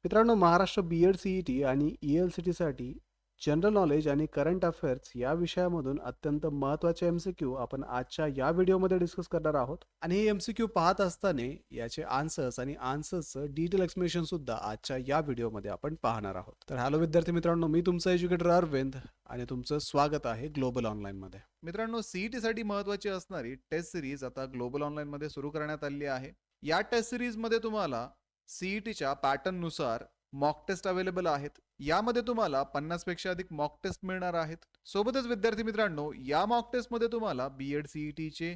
मित्रांनो, Maharashtra B.Ed CET आणि ई-एल-सी-टीसाठी general knowledge आणि करंट अफेअर्स या विषयामधून अत्यंत महत्त्वाचे एम-सी-क्यू आपण आजच्या या व्हिडिओमध्ये डिस्कस करणार आहोत. आणि हे एम-सी-क्यू पाहत असताना याचे आन्सर्स आणि आन्सर्सचं डिटेल एक्सप्लेनेशन सुद्धा आजच्या या व्हिडिओमध्ये आपण पाहणार आहोत. तर हॅलो विद्यार्थी मित्रांनो, मी तुमचा एज्युकेटर अरविंद आणि तुमचं स्वागत आहे ग्लोबल ऑनलाईनमध्ये. मित्रांनो, सीईटीसाठी महत्त्वाची असणारी टेस्ट सिरीज आता ग्लोबल ऑनलाईनमध्ये सुरू करण्यात आली आहे. या टेस्ट सिरीजमध्ये तुम्हाला सीईटीच्या पॅटर्ननुसार मॉक टेस्ट अवेलेबल आहेत. यामध्ये तुम्हाला 50 पेक्षा अधिक मॉक टेस्ट मिळणार आहेत. सोबतच विद्यार्थी मित्रांनो, या मॉक टेस्टमध्ये तुम्हाला बीएड सीईटीचे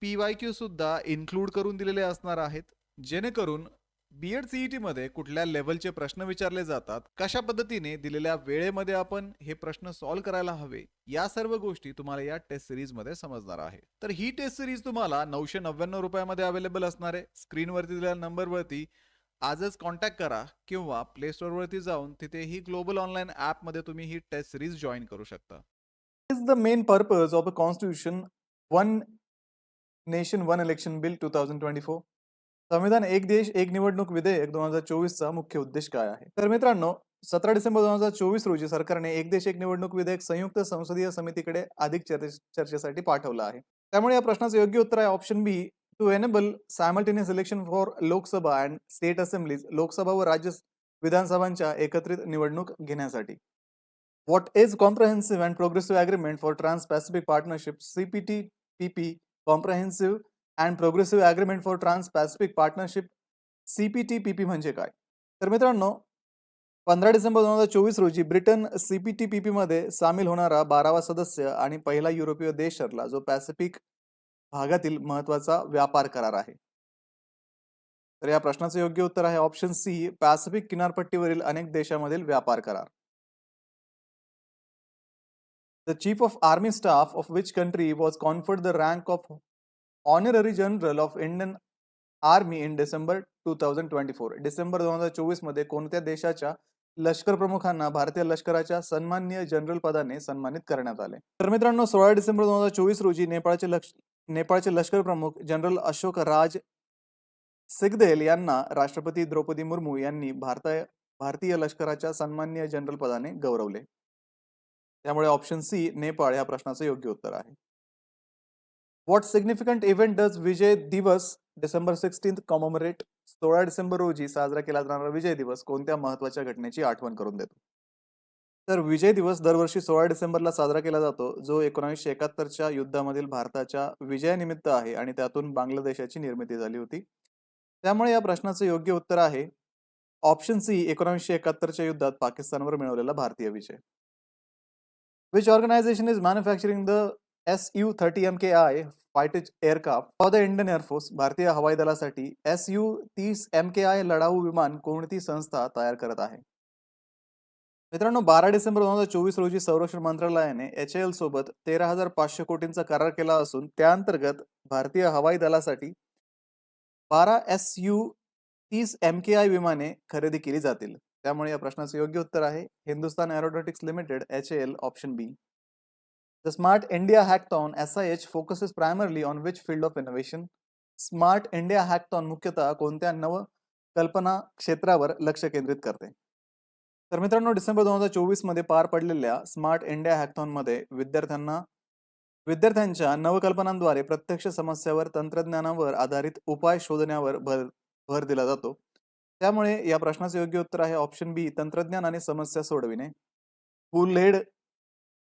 PYQ सुद्धा इन्क्लूड करून दिलेले असणार आहेत, जेणेकरून बीएड सीईटी मध्ये कुठल्या लेवलचे प्रश्न विचारले जातात, कशा पद्धतीने दिलेल्या वेळेमध्ये आपण हे प्रश्न सॉल्व्ह करायला हवे, या सर्व गोष्टी तुम्हाला या टेस्ट सिरीज मध्ये समजणार आहे. तर ही टेस्ट सिरीज तुम्हाला 999 रुपयामध्ये अवेलेबल असणार आहे. स्क्रीनवरती दिलेल्या नंबरवरती आजच कॉन्टॅक्ट करा किंवा प्ले स्टोर वरती जाऊन तिथे ही ग्लोबल ऑनलाईन ऍप मध्ये तुम्ही ही टेस्ट सिरीज जॉईन करू शकता. Is the main purpose of the Constitution One Nation One Election Bill 2024? संविधान एक देश एक निवडणूक विधेयक 2024 चा मुख्य उद्देश काय आहे? तर मित्रांनो, 17 डिसेंबर 2024 रोजी सरकारने एक देश एक निवडणूक विधेयक संयुक्त संसदीय समितीकडे अधिक चर्चेसाठी पाठवलं आहे. त्यामुळे या प्रश्नाचं योग्य उत्तर आहे option B, to enable simultaneous election for Lok Sabha and state assemblies, Lok Sabha व राज्य विधानसभांच्या एकत्रित निवडणूक घेण्यासाठी. What is Comprehensive and Progressive Agreement for Trans-Pacific Partnership CPTPP? Comprehensive and Progressive Agreement for Trans-Pacific Partnership CPTPP म्हणजे काय? तर मित्रांनो, 15 डिसेंबर 2024 रोजी ब्रिटन CPTPP मध्ये सामील होणारा 12वा सदस्य आणि पहिला युरोपीय देश ठरला, जो पॅसिफिक भागातील महत्त्वाचा व्यापार करार आहे. तर या प्रश्नाचं योग्य उत्तर आहे ऑप्शन सी, पॅसिफिक किनारपट्टीवरील अनेक देशांमधील व्यापार करार. The Chief of Army Staff of which country was conferred the rank of Honorary General of Indian Army in December 2024? December 2024 मध्ये कोणत्या देशाच्या लष्कर प्रमुखांना भारतीय लष्कराच्या सन्माननीय जनरल पदाने सन्मानित करण्यात आले? तर मित्रांनो, 16 डिसेंबर 2024 रोजी नेपाळचे लष्कर प्रमुख जनरल अशोक राज सिगदेल यांना राष्ट्रपती द्रौपदी मुर्मू यांनी भारतीय लष्कराच्या सन्माननीय जनरल पदाने गौरवले. त्यामुळे ऑप्शन सी, नेपाळ या प्रश्नाचं योग्य उत्तर आहे. व्हॉट सिग्निफिकंट इव्हेंट डज विजय दिवस डिसेंबर 16 कॉमोमरेट? 16 डिसेंबर रोजी साजरा केला जाणारा विजय दिवस कोणत्या महत्वाच्या घटनेची आठवण करून देतो? तर विजय दिवस दरवर्षी 16 डिसेंबरला साजरा केला जातो, जो 1971च्या युद्धामधील भारताच्या विजयानिमित्त आहे आणि त्यातून बांगलादेशाची निर्मिती झाली होती. त्यामुळे या प्रश्नाचं योग्य उत्तर आहे ऑप्शन सी, 1971च्या युद्धात पाकिस्तानवर मिळवलेला भारतीय विजय. Which organization is manufacturing the Su-30 MKI fighter aircraft for the Indian Air Force? भारतीय हवाई दलासाठी Su-30 MKI लढाऊ विमान कोणती संस्था तयार करत आहे? मित्रांनो, 12 डिसेंबर 2024 रोजी संरक्षण मंत्रालयाने HAL सोबत 13,500 कोटींचा करार केला असून त्या अंतर्गत भारतीय हवाई दलासाठी 12 Su-30 MKI विमाने खरेदी केली जातील. त्यामुळे या प्रश्नाचं योग्य उत्तर आहे Hindustan aeronautics limited HAL, option B. The smart India hackathon SIH focuses primarily on which field of innovation? Smart India hackathon मुख्यतः कोणत्या नवकल्पना क्षेत्रावर लक्ष केंद्रित करते? तर मित्रांनो, डिसेंबर 2024 मध्ये पार पडलेल्या स्मार्ट इंडिया हॅकथॉन मध्ये विद्यार्थ्यांच्या नवकल्पनांद्वारे प्रत्यक्ष समस्यावर तंत्रज्ञानावर आधारित उपाय शोधण्यावर भर दिला जातो. त्यामुळे या प्रश्नाचं योग्य उत्तर आहे ऑप्शन बी, तंत्रज्ञान आणि समस्या सोडविणे.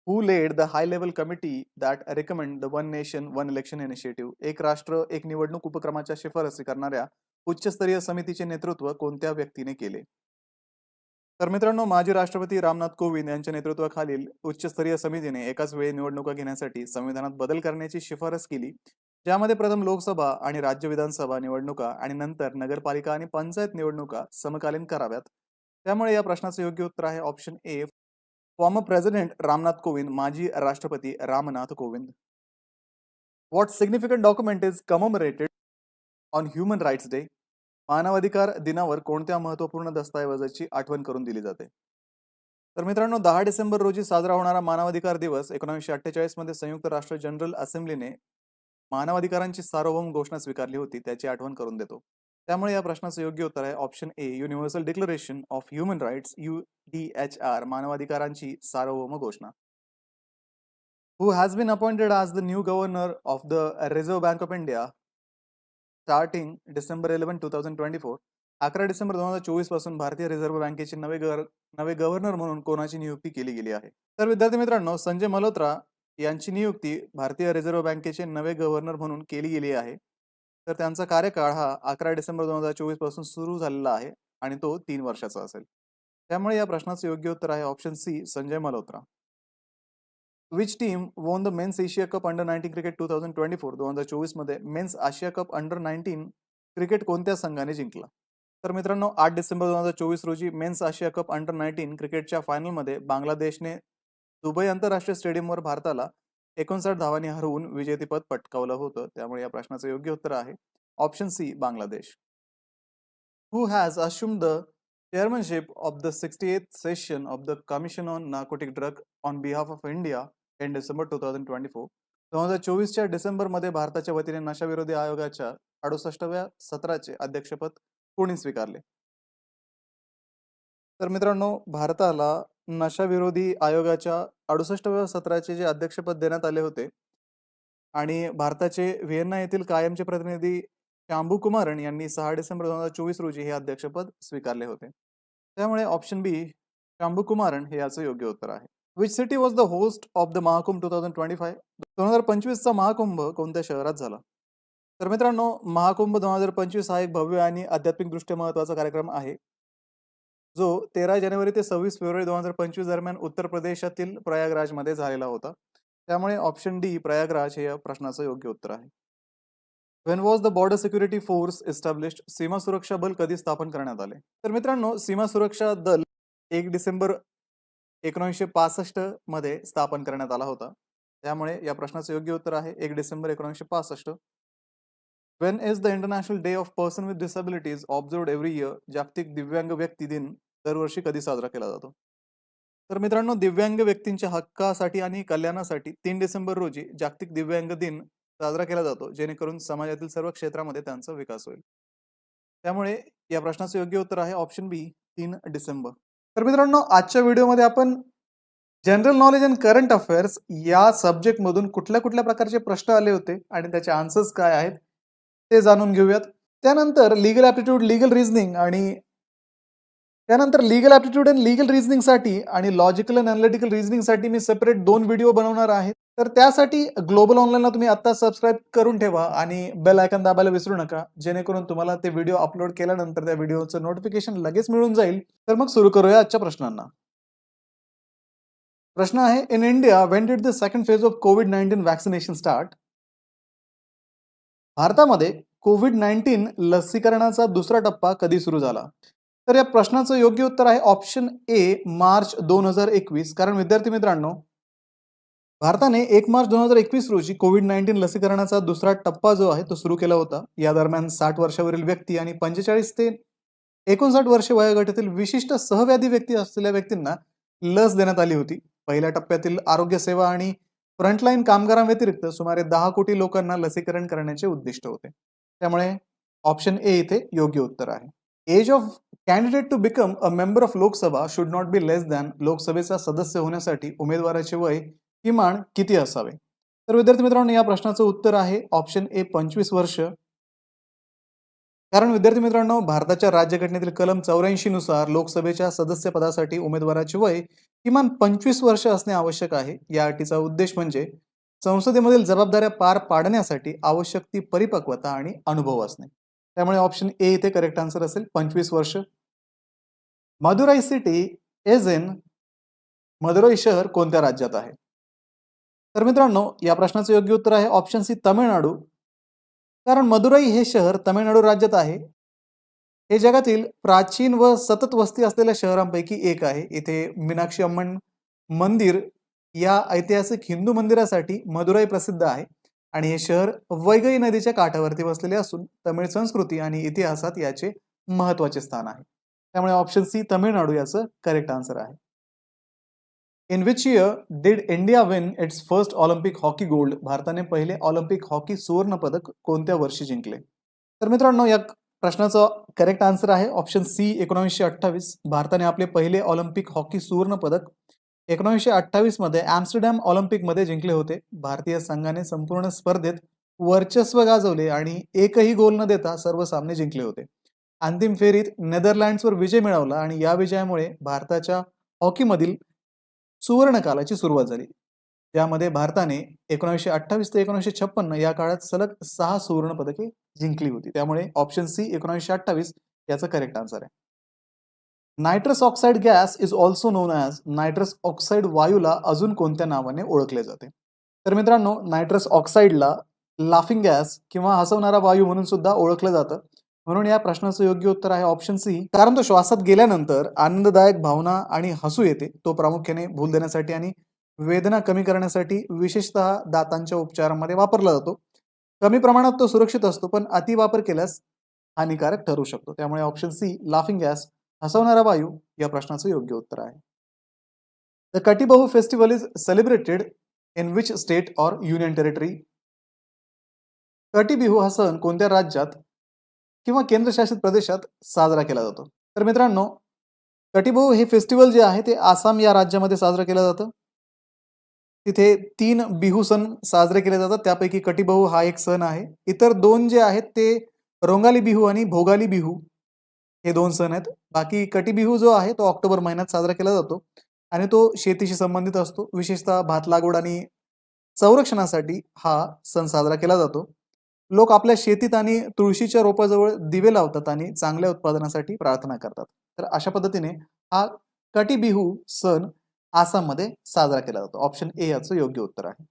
Who led the high level committee that recommend the One Nation One Election initiative? एक राष्ट्र एक निवडणूक उपक्रमाच्या शिफारसी करणाऱ्या उच्चस्तरीय समितीचे नेतृत्व कोणत्या व्यक्तीने केले? तर मित्रांनो, माजी राष्ट्रपती रामनाथ कोविंद यांच्या नेतृत्वाखालील उच्चस्तरीय समितीने एकाच वेळी निवडणुका घेण्यासाठी संविधानात बदल करण्याची शिफारस केली, ज्यामध्ये प्रथम लोकसभा आणि राज्य विधानसभा निवडणुका आणि नंतर नगरपालिका आणि पंचायत निवडणुका समकालीन कराव्यात. त्यामुळे या प्रश्नाचं योग्य उत्तर आहे option A, former president Ramnath Kovind, माजी राष्ट्रपती Ramnath Kovind. What significant document is commemorated on human rights day? मानवाधिकार दिनावर कोणत्या महत्वपूर्ण दस्तऐवजाची आठवण करून दिली जाते? तर मित्रांनो, 10 डिसेंबर रोजी साजरा होणारा मानवाधिकार दिवस 1948 मध्ये संयुक्त राष्ट्र जनरल असेंब्लीने मानवाधिकारांची सार्वभौम घोषणा स्वीकारली होती, त्याची आठवण करून देतो. त्यामुळे या प्रश्नाचं योग्य उत्तर आहे option A universal declaration of human rights UDHR मानवाधिकारांची सार्वभौम घोषणा. Who has been appointed as the new governor of the Reserve Bank of India starting December 11, 2024. 11 December 2024 पासून भारतीय रिझर्व्ह बँकेचे नवे गव्हर्नर म्हणून कोणाची नियुक्ती केली गेली आहे? तर विद्यार्थी मित्रांनो, संजय मल्होत्रा यांची नियुक्ती भारतीय रिझर्व्ह बँकेचे नवे गव्हर्नर म्हणून केली गेली आहे. तर त्यांचा कार्यकाळ हा 11 डिसेंबर 2024 पासून सुरू झालेला आहे आणि तो 3 वर्षाचा असेल. त्यामुळे या प्रश्नाचं योग्य उत्तर आहे option C Sanjay Malhotra. Which team won the men's Asia cup under 19 cricket 2024 2024 मध्ये मेन्स आशिया कप अंडर 19 क्रिकेट कोणत्या संघाने जिंकला? तर मित्रांनो 8 डिसेंबर 2024 रोजी मेन्स आशिया कप अंडर 19 क्रिकेटच्या फायनलमध्ये बांगलादेशने दुबई आंतरराष्ट्रीय स्टेडियमवर भारताला 59 धावांनी हरवून विजेतेपद पटकावलं होतं. त्यामुळे या प्रश्नाचं योग्य उत्तर आहे option C Bangladesh. Who has assumed the chairmanship of the 68th session of the Commission on Narcotic Drug on behalf of India in December 2024? 2024च्या डिसेंबरमध्ये भारताच्या वतीने नशाविरोधी आयोगाच्या 68व्या सत्राचे अध्यक्षपद कोणी स्वीकारले? तर मित्रांनो, भारताला नशाविरोधी आयोगाच्या 68व्या सत्राचे जे अध्यक्षपद देण्यात आले होते आणि भारताचे व्हिएन्ना येथील कायमचे प्रतिनिधी शांभू कुमारन यांनी 6 डिसेंबर 2024 रोजी हे अध्यक्षपद स्वीकारले होते. त्यामुळे ऑप्शन बी शांभू कुमारन हे याचं योग्य उत्तर आहे. Which city was the host of the Mahakumbh 2025? 2025चा महाकुंभ कोणत्या शहरात झाला? तर मित्रांनो, महाकुंभ 2025 हा एक भव्य आणि आध्यात्मिकदृष्ट्या महत्त्वाचा कार्यक्रम आहे जो 13 जानेवारी ते 26 फेब्रुवारी 2025 दरम्यान उत्तर प्रदेशातील प्रयागराजमध्ये झालेला होता. त्यामुळे ऑप्शन डी प्रयागराज हे या प्रश्नाचं योग्य उत्तर आहे. When was the border security force established? सीमा सुरक्षा बल कधी स्थापन करण्यात आले? तर मित्रांनो, सीमा सुरक्षा दल 1 डिसेंबर 1965 मध्ये स्थापन करण्यात आला होता. त्यामुळे या प्रश्नाचं योग्य उत्तर आहे 1 December 1965. When is the International Day of Person with Disabilities observed every year? जागतिक दिव्यांग व्यक्ती दिन दरवर्षी कधी साजरा केला जातो? तर मित्रांनो, दिव्यांग व्यक्तींच्या हक्कासाठी आणि कल्याणासाठी 3 डिसेंबर रोजी जागतिक दिव्यांग दिन साजरा केला जातो, जेणेकरून समाजातील सर्व क्षेत्रामध्ये त्यांचा विकास होईल. त्यामुळे या प्रश्नाचं योग्य उत्तर आहे ऑप्शन बी 3 डिसेंबर. तर मित्रांनो, आजच्या व्हिडिओमध्ये आपण general knowledge and current affairs या सब्जेक्ट मधून कुठल्या कुठल्या प्रकारचे प्रश्न आले होते आणि त्याचे आन्सर्स काय आहेत ते जाणून घेऊयात. त्यानंतर लीगल ॲप्टिट्यूड लीगल रिझनिंग आणि त्यानंतर legal aptitude and legal reasoning साठी आणि लॉजिकल अँड अनालिटिकल रिझनिंग साठी मी सेपरेट 2 व्हिडिओ बनवणार आहे. तर त्यासाठी ग्लोबल ऑनलाईनला तुम्ही आता सबस्क्राईब करून ठेवा आणि बेल आयकॉन दाबायला विसरू नका, जेणेकरून तुम्हाला ते व्हिडिओ अपलोड केल्यानंतर त्या व्हिडिओचं नोटिफिकेशन लगेच मिळून जाईल. तर मग सुरू करूया आजच्या प्रश्नांना. प्रश्न आहे, in India when did the second phase of covid vaccination start? भारतामध्ये कोविड-19 लसीकरणाचा दुसरा टप्पा कधी सुरू झाला? तर या प्रश्नाचं योग्य उत्तर आहे ऑप्शन ए मार्च 2021. कारण विद्यार्थी मित्रांनो, भारताने 1 मार्च 2021 रोजी कोविड-19 लसीकरणाचा दुसरा टप्पा जो आहे तो सुरू केला होता. या दरम्यान 60 वर्षावरील व्यक्ती आणि 45 ते 59 वर्षे वयोगटातील विशिष्ट सहव्याधी व्यक्ती असलेल्या व्यक्तींना लस देण्यात आली होती. पहिल्या टप्प्यातील आरोग्य सेवा आणि फ्रंटलाईन कामगारांव्यतिरिक्त सुमारे 10 कोटी लोकांना लसीकरण करण्याचे उद्दिष्ट होते. त्यामुळे ऑप्शन ए इथे योग्य उत्तर आहे. Age of candidate to become a member of Lok Sabha should not be less than. लोकसभेचा सदस्य होण्यासाठी उमेदवाराचे वय किमान किती असावे? तर विद्यार्थी मित्रांनो, या प्रश्नाचं उत्तर आहे ऑप्शन ए 25 वर्ष. कारण विद्यार्थी मित्रांनो, भारताच्या राज्यघटनेतील कलम 84 नुसार लोकसभेच्या सदस्य पदासाठी उमेदवाराचे वय किमान 25 वर्ष असणे आवश्यक आहे. या अटीचा उद्देश म्हणजे संसदेमधील जबाबदाऱ्या पार पाडण्यासाठी आवश्यक ती परिपक्वता आणि अनुभव असणे. त्यामुळे ऑप्शन ए इथे करेक्ट आन्सर असेल 25 वर्ष. Madurai city is in. Madurai शहर कोणत्या राज्यात आहे? तर मित्रांनो, या प्रश्नाचं योग्य उत्तर आहे ऑप्शन सी तामिळनाडू. कारण मदुराई हे शहर तामिळनाडू राज्यात आहे. हे जगातील प्राचीन व सतत वस्ती असलेल्या शहरांपैकी एक आहे. इथे मीनाक्षी अम्मन मंदिर या ऐतिहासिक हिंदू मंदिरासाठी मदुराई प्रसिद्ध आहे आणि हे शहर वैगई नदीच्या काठावरती वसलेले असून तमिळ संस्कृती आणि इतिहासात याचे महत्त्वाचे स्थान आहे. त्यामुळे ऑप्शन सी तामिळनाडू याचं करेक्ट आन्सर आहे. In which year did India win it's first Olympic hockey gold? भारताने पहिले ऑलिम्पिक हॉकी सुवर्ण पदक कोणत्या वर्षी जिंकले? तर मित्रांनो, या प्रश्नाचं करेक्ट आन्सर आहे ऑप्शन सी 1928. भारताने आपले पहिले ऑलिम्पिक हॉकी सुवर्ण पदक 1928 मध्ये एम्स्टरडॅम ऑलिम्पिक मध्ये जिंकले होते. भारतीय संघाने संपूर्ण स्पर्धेत वर्चस्व गाजवले आणि एकही गोल न देता सर्व सामने जिंकले होते. अंतिम फेरीत नेदरलँड्सवर विजय मिळवला आणि या विजयामुळे भारताच्या हॉकीमधील सुवर्णकालाची सुरुवात झाली, ज्यामध्ये भारताने 1928 ते 1956 या काळात सलग 6 सुवर्ण पदके जिंकली होती. त्यामुळे ऑप्शन सी 1928 याचं करेक्ट आन्सर आहे. Nitrous oxide gas is also known as nitrous oxide वायूला अजून कोणत्या नावाने ओळखले जाते? तर मित्रांनो, नायट्रस ऑक्साईडला लाफिंग गॅस किंवा हसवणारा वायू म्हणून सुद्धा ओळखलं जातं. म्हणून या प्रश्नाचं योग्य उत्तर आहे ऑप्शन सी, कारण तो श्वासात गेल्यानंतर आनंददायक भावना आणि हसू येते. तो प्रामुख्याने भूल देण्यासाठी आणि वेदना कमी करण्यासाठी विशेषतः दातांच्या उपचारामध्ये वापरला जातो. कमी प्रमाणात तो सुरक्षित असतो, पण अतिवापर केल्यास हानिकारक ठरू शकतो. त्यामुळे ऑप्शन सी लाफिंग गॅस हसवणारा वायू या प्रश्नाचं योग्य उत्तर आहे. The Kati Bihu festival is celebrated in which state or union territory? Kati Bihu हा सण कोणत्या राज्यात किंवा केंद्रशासित प्रदेशात साजरा केला जातो? तर मित्रांनो, कटिबहू हे फेस्टिवल जे आहे ते आसाम या राज्यामध्ये साजरं केलं जातं. तिथे 3 बिहू सण साजरे केले जातात, त्यापैकी कटिबहू हा एक सण आहे. इतर 2 जे आहेत ते रोंगाली बिहू आणि भोगाली बिहू हे 2 सण आहेत. बाकी कटिबिहू जो आहे तो ऑक्टोबर महिन्यात साजरा केला जातो आणि तो शेतीशी संबंधित असतो. विशेषतः भात लागवड आणि संरक्षणासाठी हा सण साजरा केला जातो. लोक आपल्या शेतीत आणि तुळशीच्या रोपाजवळ दिवे लावतात आणि चांगल्या उत्पादनासाठी प्रार्थना करतात. तर अशा पद्धतीने हा कटिबिहू सण आसाममध्ये साजरा केला जातो. ऑप्शन ए याचं योग्य उत्तर आहे.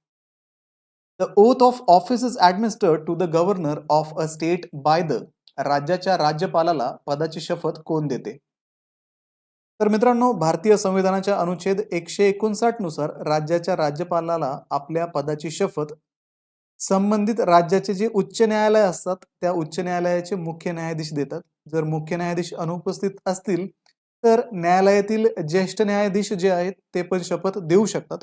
The oath of office is administered to the governor of a state by the राज्याच्या राज्यपालाला पदाची शपथ कोण देते? तर मित्रांनो, भारतीय संविधानाच्या अनुच्छेद 159 नुसार राज्याच्या राज्यपालाला आपल्या पदाची शपथ संबंधित राज्याचे जे उच्च न्यायालय असतात त्या उच्च न्यायालयाचे मुख्य न्यायाधीश देतात. जर मुख्य न्यायाधीश अनुपस्थित असतील तर न्यायालयातील ज्येष्ठ न्यायाधीश जे आहेत ते पण शपथ देऊ शकतात.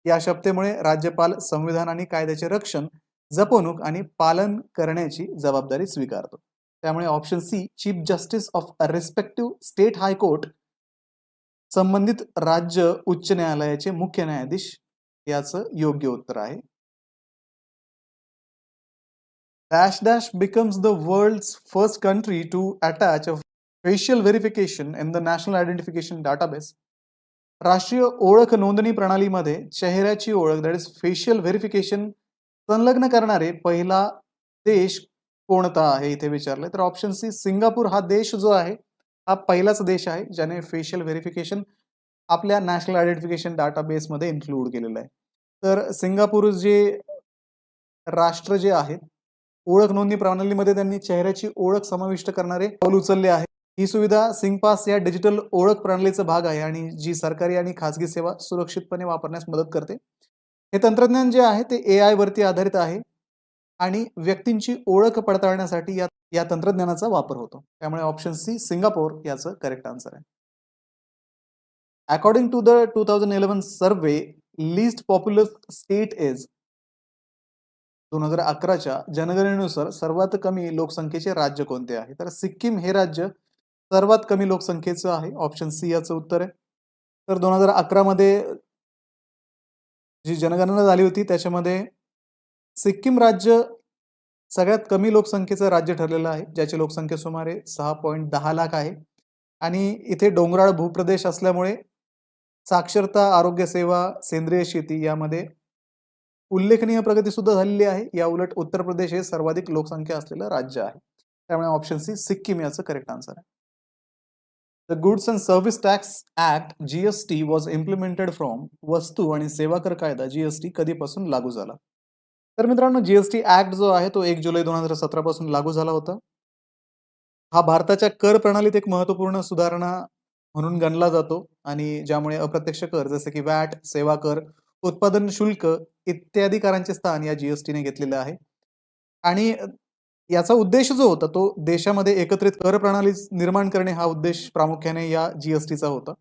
या शपथेमुळे राज्यपाल संविधान आणि कायद्याचे रक्षण, जपवणूक आणि पालन करण्याची जबाबदारी स्वीकारतो. त्यामुळे option C chief justice of a respective state high court, संबंधित राज्य उच्च न्यायालयाचे मुख्य न्यायाधीश याचं योग्य उत्तर आहे. Dash dash becomes the world's first country to attach a facial verification in the National Identification Database. राष्ट्रीय ओळख नोंदणी प्रणालीमध्ये चेहऱ्याची ओळख दॅट इज फेशियल व्हेरिफिकेशन संलग्न करणारे पहिला देश कोणता आहे इथे विचारले. तर ऑप्शन सी सिंगापूर हा देश जो आहे हा पहिलाच देश आहे ज्याने फेशियल व्हेरिफिकेशन आपल्या नॅशनल आयडेंटिफिकेशन डाटाबेसमध्ये इन्क्लूड केलेलं आहे. तर सिंगापूर जे राष्ट्र जे आहे ओळख नोंदणी प्रणालीमध्ये त्यांनी चेहऱ्याची ओळख समाविष्ट करणारे पाऊल उचलले आहे. ही सुविधा सिंगपास या डिजिटल ओळख प्रणालीचा भाग आहे आणि जी सरकारी आणि खासगी सेवा सुरक्षितपणे वापरण्यास मदत करते. हे तंत्रज्ञान जे आहे ते AI वरती आधारित आहे आणि व्यक्तींची ओळख पडताळण्यासाठी या तंत्रज्ञानाचा वापर होतो. त्यामुळे ऑप्शन सी सिंगापूर याचं करेक्ट आन्सर आहे. According to the 2011 survey, least populous state is 2011च्या जनगणनेनुसार सर्वात कमी लोकसंख्येचे राज्य कोणते आहे? तर सिक्कीम हे राज्य सर्वात कमी लोकसंख्येचं आहे. ऑप्शन सी याचं उत्तर आहे. तर 2011 मध्ये जी जनगणना झाली होती त्याच्यामध्ये सिक्कीम राज्य सगळ्यात कमी लोकसंख्येचं राज्य ठरलेलं आहे, ज्याची लोकसंख्या सुमारे 6.10 लाख आहे आणि इथे डोंगराळ भूप्रदेश असल्यामुळे साक्षरता, आरोग्य सेवा, सेंद्रिय शेती यामध्ये उल्लेखनीय प्रगती सुद्धा झालेली आहे. या उलट उत्तर प्रदेश हे सर्वाधिक लोकसंख्या असलेलं राज्य आहे. त्यामुळे ऑप्शन सी सिक्कीम याचं करेक्ट आन्सर आहे. The goods and service tax act GST was implemented from वस्तू आणि सेवा कर कायदा GST कधीपासून लागू झाला? तर मित्रांनो, GST ऍक्ट जो आहे तो 1 जुलै 2017 पासून लागू झाला होता. हा भारताच्या कर प्रणालीत एक महत्वपूर्ण सुधारणा म्हणून गणला जातो आणि ज्यामुळे अप्रत्यक्ष कर जसे की वॅट, सेवा कर, उत्पादन शुल्क इत्यादी करांचे स्थान या GSTने घेतलेलं आहे. आणि याचा उद्देश जो होता तो देशामध्ये एकत्रित कर प्रणाली निर्माण करणे हा उद्देश प्रामुख्याने या GSTचा होता.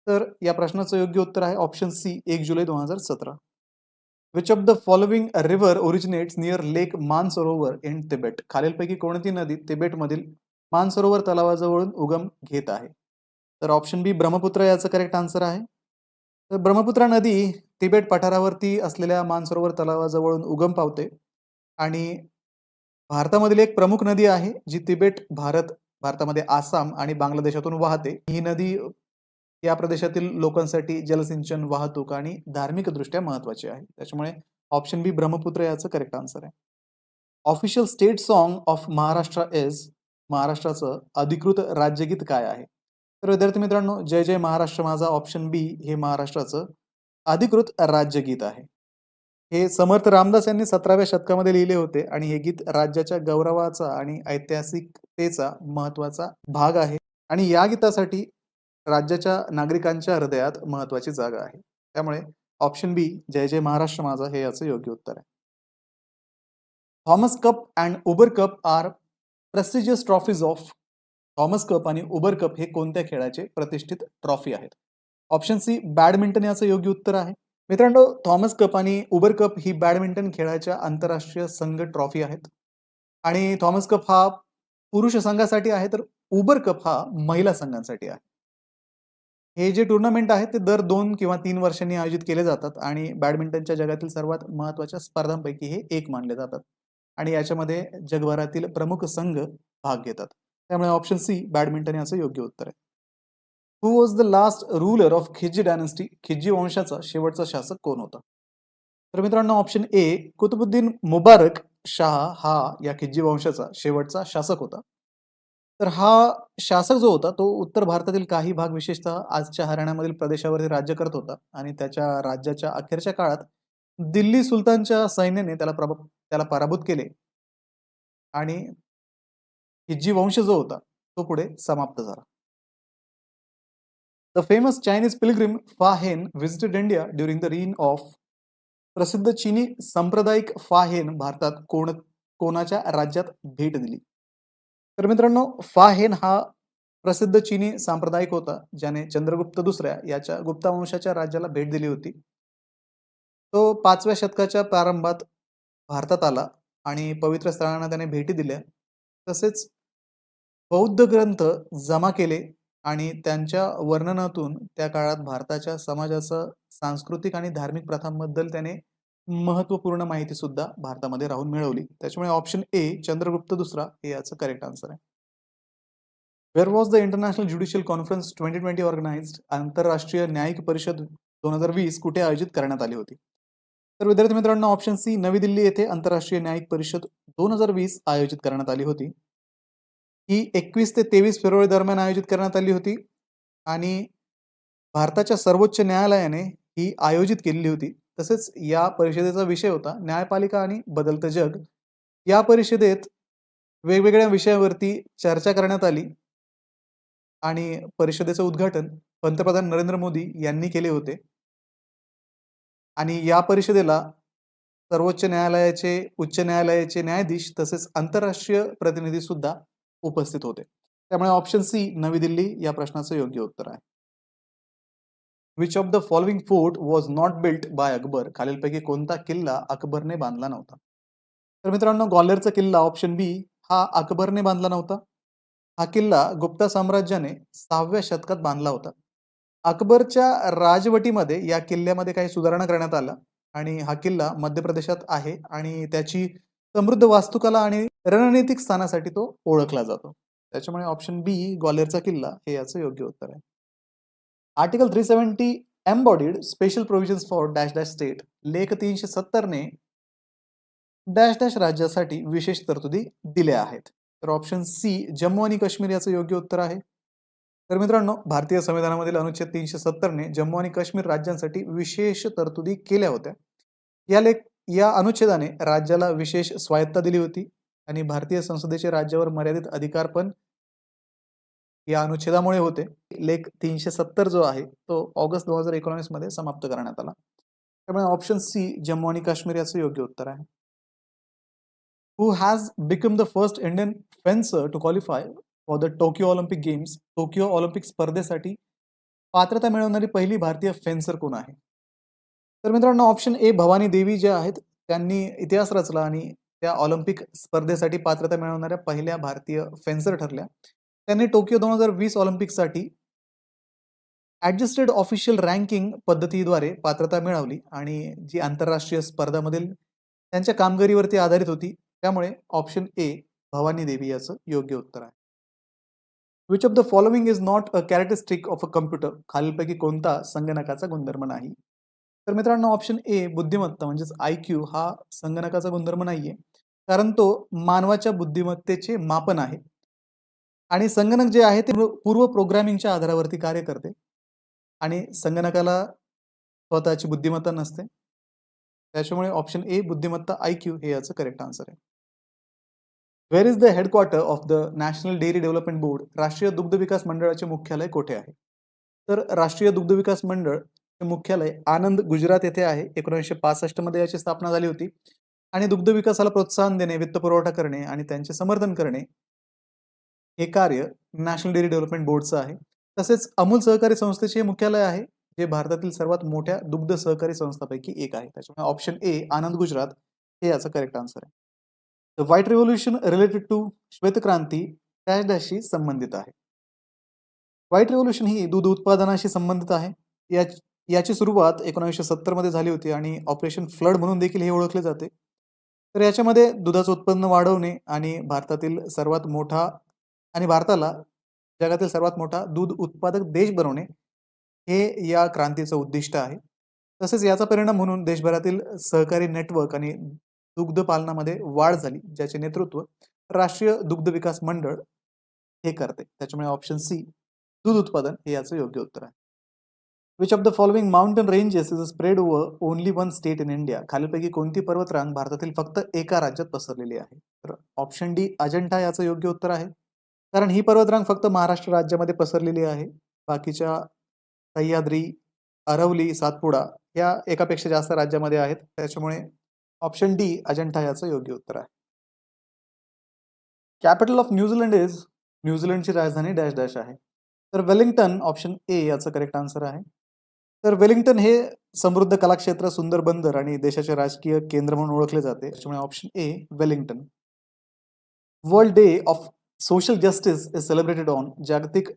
तर या प्रश्नाचं योग्य उत्तर आहे ऑप्शन सी 1 जुलै 2017. Which of the following river originates near lake Mansarovar in Tibet? खालीलपैकी कोणती नदी तिबेटमधील मानसरोवर तलावाजवळून उगम घेत आहे? तर ऑप्शन बी ब्रह्मपुत्र याचं करेक्ट आन्सर आहे. तर ब्रह्मपुत्रा नदी तिबेट पठारावरती असलेल्या मानसरोवर तलावाजवळून उगम पावते आणि भारतामधील एक प्रमुख नदी आहे जी भारतामध्ये आसाम आणि बांगलादेशातून वाहते. ही नदी या प्रदेशातील लोकांसाठी जलसिंचन, वाहतूक आणि धार्मिक दृष्ट्या महत्वाची आहे. त्याच्यामुळे ऑप्शन बी ब्रह्मपुत्र याचं करेक्ट आन्सर आहे. Official state song of Maharashtra is, महाराष्ट्राचं अधिकृत राज्यगीत काय आहे? तर विद्यार्थी मित्रांनो, जय जय महाराष्ट्र माझा ऑप्शन बी हे महाराष्ट्राचं अधिकृत राज्यगीत आहे. हे समर्थ रामदास यांनी 17व्या शतकामध्ये लिहिले होते आणि हे गीत राज्याच्या गौरवाचा आणि ऐतिहासिकतेचा महत्वाचा भाग आहे आणि या गीतासाठी राज्याच्या नागरिकांच्या हृदयात महत्वाची जागा आहे. त्यामुळे ऑप्शन बी जय जय महाराष्ट्र माझा हे याचं योग्य उत्तर आहे. Thomas cup and Uber cup are prestigious trophies of. Thomas cup आणि उबर कप हे कोणत्या खेळाचे प्रतिष्ठित ट्रॉफी आहेत? ऑप्शन सी बॅडमिंटन याचं योग्य उत्तर आहे. मित्रांनो, थॉमस कप आणि उबर कप ही बॅडमिंटन खेळाच्या आंतरराष्ट्रीय संघ ट्रॉफी आहेत आणि थॉमस कप हा पुरुष संघासाठी आहे तर उबर कप हा महिला संघांसाठी आहे. हे जे टुर्नामेंट आहे ते दर 2 किंवा 3 वर्षांनी आयोजित केले जातात आणि बॅडमिंटनच्या जगातील सर्वात महत्त्वाच्या स्पर्धांपैकी हे एक मानले जातात आणि याच्यामध्ये जगभरातील प्रमुख संघ भाग घेतात. त्यामुळे ऑप्शन सी बॅडमिंटन याचं योग्य उत्तर आहे. Who was the last ruler of Khilji dynasty? Khilji वंशाचा शेवटचा शासक कोण होता? तर मित्रांनो, ऑप्शन ए कुतुबुद्दीन मुबारक शाह हा या खिल्जी वंशाचा शेवटचा शासक होता. तर हा शासक जो होता तो उत्तर भारतातील काही भाग विशेषतः आजच्या हरियाणामधील प्रदेशावरती राज्य करत होता आणि त्याच्या राज्याच्या अखेरच्या काळात दिल्ली सुलतानच्या सैन्याने त्याला पराभूत केले आणि खिल्जी वंश जो होता तो पुढे समाप्त झाला. द फेमस चायनीज पिलग्रिम फा हेन visited India during the reign of. प्रसिद्ध चीनी सांप्रदायिक फा हेन भारतात कोणाच्या राज्यात भेट दिली? तर मित्रांनो, फा हेन हा प्रसिद्ध चीनी सांप्रदायिक होता ज्याने चंद्रगुप्त दुसऱ्या याच्या गुप्ता वंशाच्या राज्याला भेट दिली होती. तो 5व्या शतकाच्या प्रारंभात भारतात आला आणि पवित्र स्थळांना त्याने भेटी दिल्या. तसेच बौद्ध ग्रंथ जमा केले आणि त्यांच्या वर्णनातून त्या काळात भारताच्या समाजाचं सांस्कृतिक आणि धार्मिक प्रथांबद्दल त्याने महत्त्वपूर्ण माहिती सुद्धा भारतामध्ये राहून मिळवली. त्याच्यामुळे ऑप्शन ए चंद्रगुप्त दुसरा हे याचं करेक्ट आन्सर आहे. Where was the international judicial conference 2020 organised? आंतरराष्ट्रीय न्यायिक परिषद 2020 कुठे आयोजित करण्यात आली होती? तर विद्यार्थी मित्रांनो, ऑप्शन सी नवी दिल्ली येथे आंतरराष्ट्रीय न्यायिक परिषद 2020 आयोजित करण्यात आली होती. ही 21 ते 23 फेब्रुवारी दरम्यान आयोजित करण्यात आली होती आणि भारताच्या सर्वोच्च न्यायालयाने ही आयोजित केलेली होती. तसेच या परिषदेचा विषय होता न्यायपालिका आणि बदलतं जग. या परिषदेत वेगवेगळ्या विषयावरती चर्चा करण्यात आली आणि परिषदेचं उद्घाटन पंतप्रधान नरेंद्र मोदी यांनी केले होते आणि या परिषदेला सर्वोच्च न्यायालयाचे, उच्च न्यायालयाचे न्यायाधीश तसेच आंतरराष्ट्रीय प्रतिनिधी सुद्धा उपस्थित होते. त्यामुळे ऑप्शन सी नवी दिल्ली या प्रश्नाचं योग्य उत्तर आहे. Which of the following fort was not built by Akbar? खालीलपैकी कोणता किल्ला अकबरने बांधला नव्हता? तर मित्रांनो, ग्वाल्हेरचा किल्ला ऑप्शन बी हा अकबरने बांधला नव्हता. हा किल्ला गुप्ता साम्राज्याने 6व्या शतकात बांधला होता. अकबरच्या राजवटीमध्ये या किल्ल्यामध्ये काही सुधारणा करण्यात आल्या आणि हा किल्ला मध्य प्रदेशात आहे आणि त्याची समृद्ध वास्तुकला आणि रणनीतिक स्थानासाठी तो ओळखला जातो. त्याच्यामुळे ऑप्शन बी ग्वाल्हेरचा किल्ला हे याचं योग्य उत्तर आहे. Article 370 embodied special provisions for dash dash state. लेख 370 ने डॅश डॅश राज्यासाठी विशेष तरतुदी दिल्या आहेत. तर ऑप्शन सी जम्मू आणि काश्मीर याचं योग्य उत्तर आहे. तर मित्रांनो, भारतीय संविधानामधील अनुच्छेद 370 ने जम्मू आणि काश्मीर राज्यांसाठी विशेष तरतुदी केल्या होत्या. या अनुच्छेदाने राज्याला विशेष स्वायत्ता दिली होती आणि भारतीय संसदेचे राज्यावर मर्यादित अधिकार पण या अनुच्छेदामुळे होते. लेख 370 जो आहे तो ऑगस्ट 2019 मध्ये समाप्त करण्यात आला. त्यामुळे ऑप्शन सी जम्मू आणि काश्मीर याचं योग्य उत्तर आहे. Who has become the first Indian fencer to qualify for the Tokyo Olympic games? Tokyo Olympic स्पर्धेसाठी पात्रता मिळवणारी पहिली भारतीय फेन्सर कोण आहे? तर मित्रांनो ऑप्शन ए भवानी देवी ज्या आहेत त्यांनी इतिहास रचला आणि त्या ऑलिम्पिक स्पर्धेसाठी पात्रता मिळवणाऱ्या पहिल्या भारतीय फेन्सर ठरल्या. त्यांनी टोकियो 2020 ऑलिम्पिकसाठी ॲडजस्टेड ऑफिशियल रँकिंग पद्धतीद्वारे पात्रता मिळवली आणि जी आंतरराष्ट्रीय स्पर्धामधील त्यांच्या कामगिरीवरती आधारित होती. त्यामुळे ऑप्शन ए भवानी देवी याचं योग्य उत्तर आहे. Which of the following is not a characteristic of a computer? खालीलपैकी कोणता संगणकाचा गुणधर्म नाही? तर मित्रांनो ऑप्शन ए बुद्धिमत्ता म्हणजेच IQ हा संगणकाचा गुणधर्म नाहीये, कारण तो मानवाच्या बुद्धिमत्तेचे मापन आहे आणि संगणक जे आहे ते पूर्व प्रोग्रामिंगच्या आधारावरती कार्य करते आणि संगणकाला स्वतःची बुद्धिमत्ता नसते. त्याच्यामुळे ऑप्शन ए बुद्धिमत्ता IQ हे याचं करेक्ट आन्सर आहे. Wear is the headquarter of the national dairy development board? राष्ट्रीय दुग्ध विकास मंडळाचे मुख्यालय कोठे आहे? तर राष्ट्रीय दुग्ध विकास मंडळ चे मुख्यालय आनंद गुजरात येथे आहे. 1965 मध्ये याची स्थापना झाली होती आणि दुग्ध विकासाला प्रोत्साहन देणे, वित्तपुरवठा करणे आणि त्यांचे समर्थन करणे हे कार्य नॅशनल डेअरी डेव्हलपमेंट बोर्डचं आहे. तसेच अमूल सहकारी संस्थेचे मुख्यालय आहे, जे भारतातील सर्वात मोठ्या दुग्ध सहकारी संस्थांपैकी एक आहे. त्याच्यामुळे ऑप्शन ए आनंद गुजरात हे याचं करेक्ट आन्सर आहे. The white revolution related to श्वेतक्रांती डॅश डॅशशी संबंधित आहे. व्हाईट रिव्होल्यूशन ही दूध उत्पादनाशी संबंधित आहे. याची सुरुवात 1970 मध्ये झाली होती आणि ऑपरेशन फ्लड म्हणून देखील हे ओळखले जाते. तर याच्यामध्ये दुधाचं उत्पन्न वाढवणे आणि भारताला जगातील सर्वात मोठा दूध उत्पादक देश बनवणे हे या क्रांतीचं उद्दिष्ट आहे. तसेच याचा परिणाम म्हणून देशभरातील सहकारी नेटवर्क आणि दुग्ध पालनामध्ये वाढ झाली, ज्याचे नेतृत्व राष्ट्रीय दुग्ध विकास मंडळ हे करते. त्याच्यामुळे ऑप्शन सी दूध उत्पादन हे याचं योग्य उत्तर आहे. Which of the following mountain ranges is spread over only one state in India? खालीलपैकी कोणती पर्वतरांग भारतातील फक्त एका राज्यात पसरलेली आहे? तर ऑप्शन डी अजंठा याचं योग्य उत्तर आहे, कारण ही पर्वतरांग फक्त महाराष्ट्र राज्यामध्ये पसरलेली आहे. बाकीच्या सह्याद्री, अरवली, सातपुडा या एकापेक्षा जास्त राज्यामध्ये आहेत. त्याच्यामुळे ऑप्शन डी अजंठा याचं योग्य उत्तर आहे. Capital of New Zealand is? न्यूझीलंडची राजधानी डॅश डॅश आहे. तर वेलिंग्टन ऑप्शन ए याचं करेक्ट आन्सर आहे. तर वेलिंग्टन हे समृद्ध कलाक्षेत्र, सुंदर बंदर आणि देशाचे राजकीय केंद्र म्हणून ओळखले जाते. त्याच्यामुळे option A Wellington. World day of social justice is celebrated on? जागतिक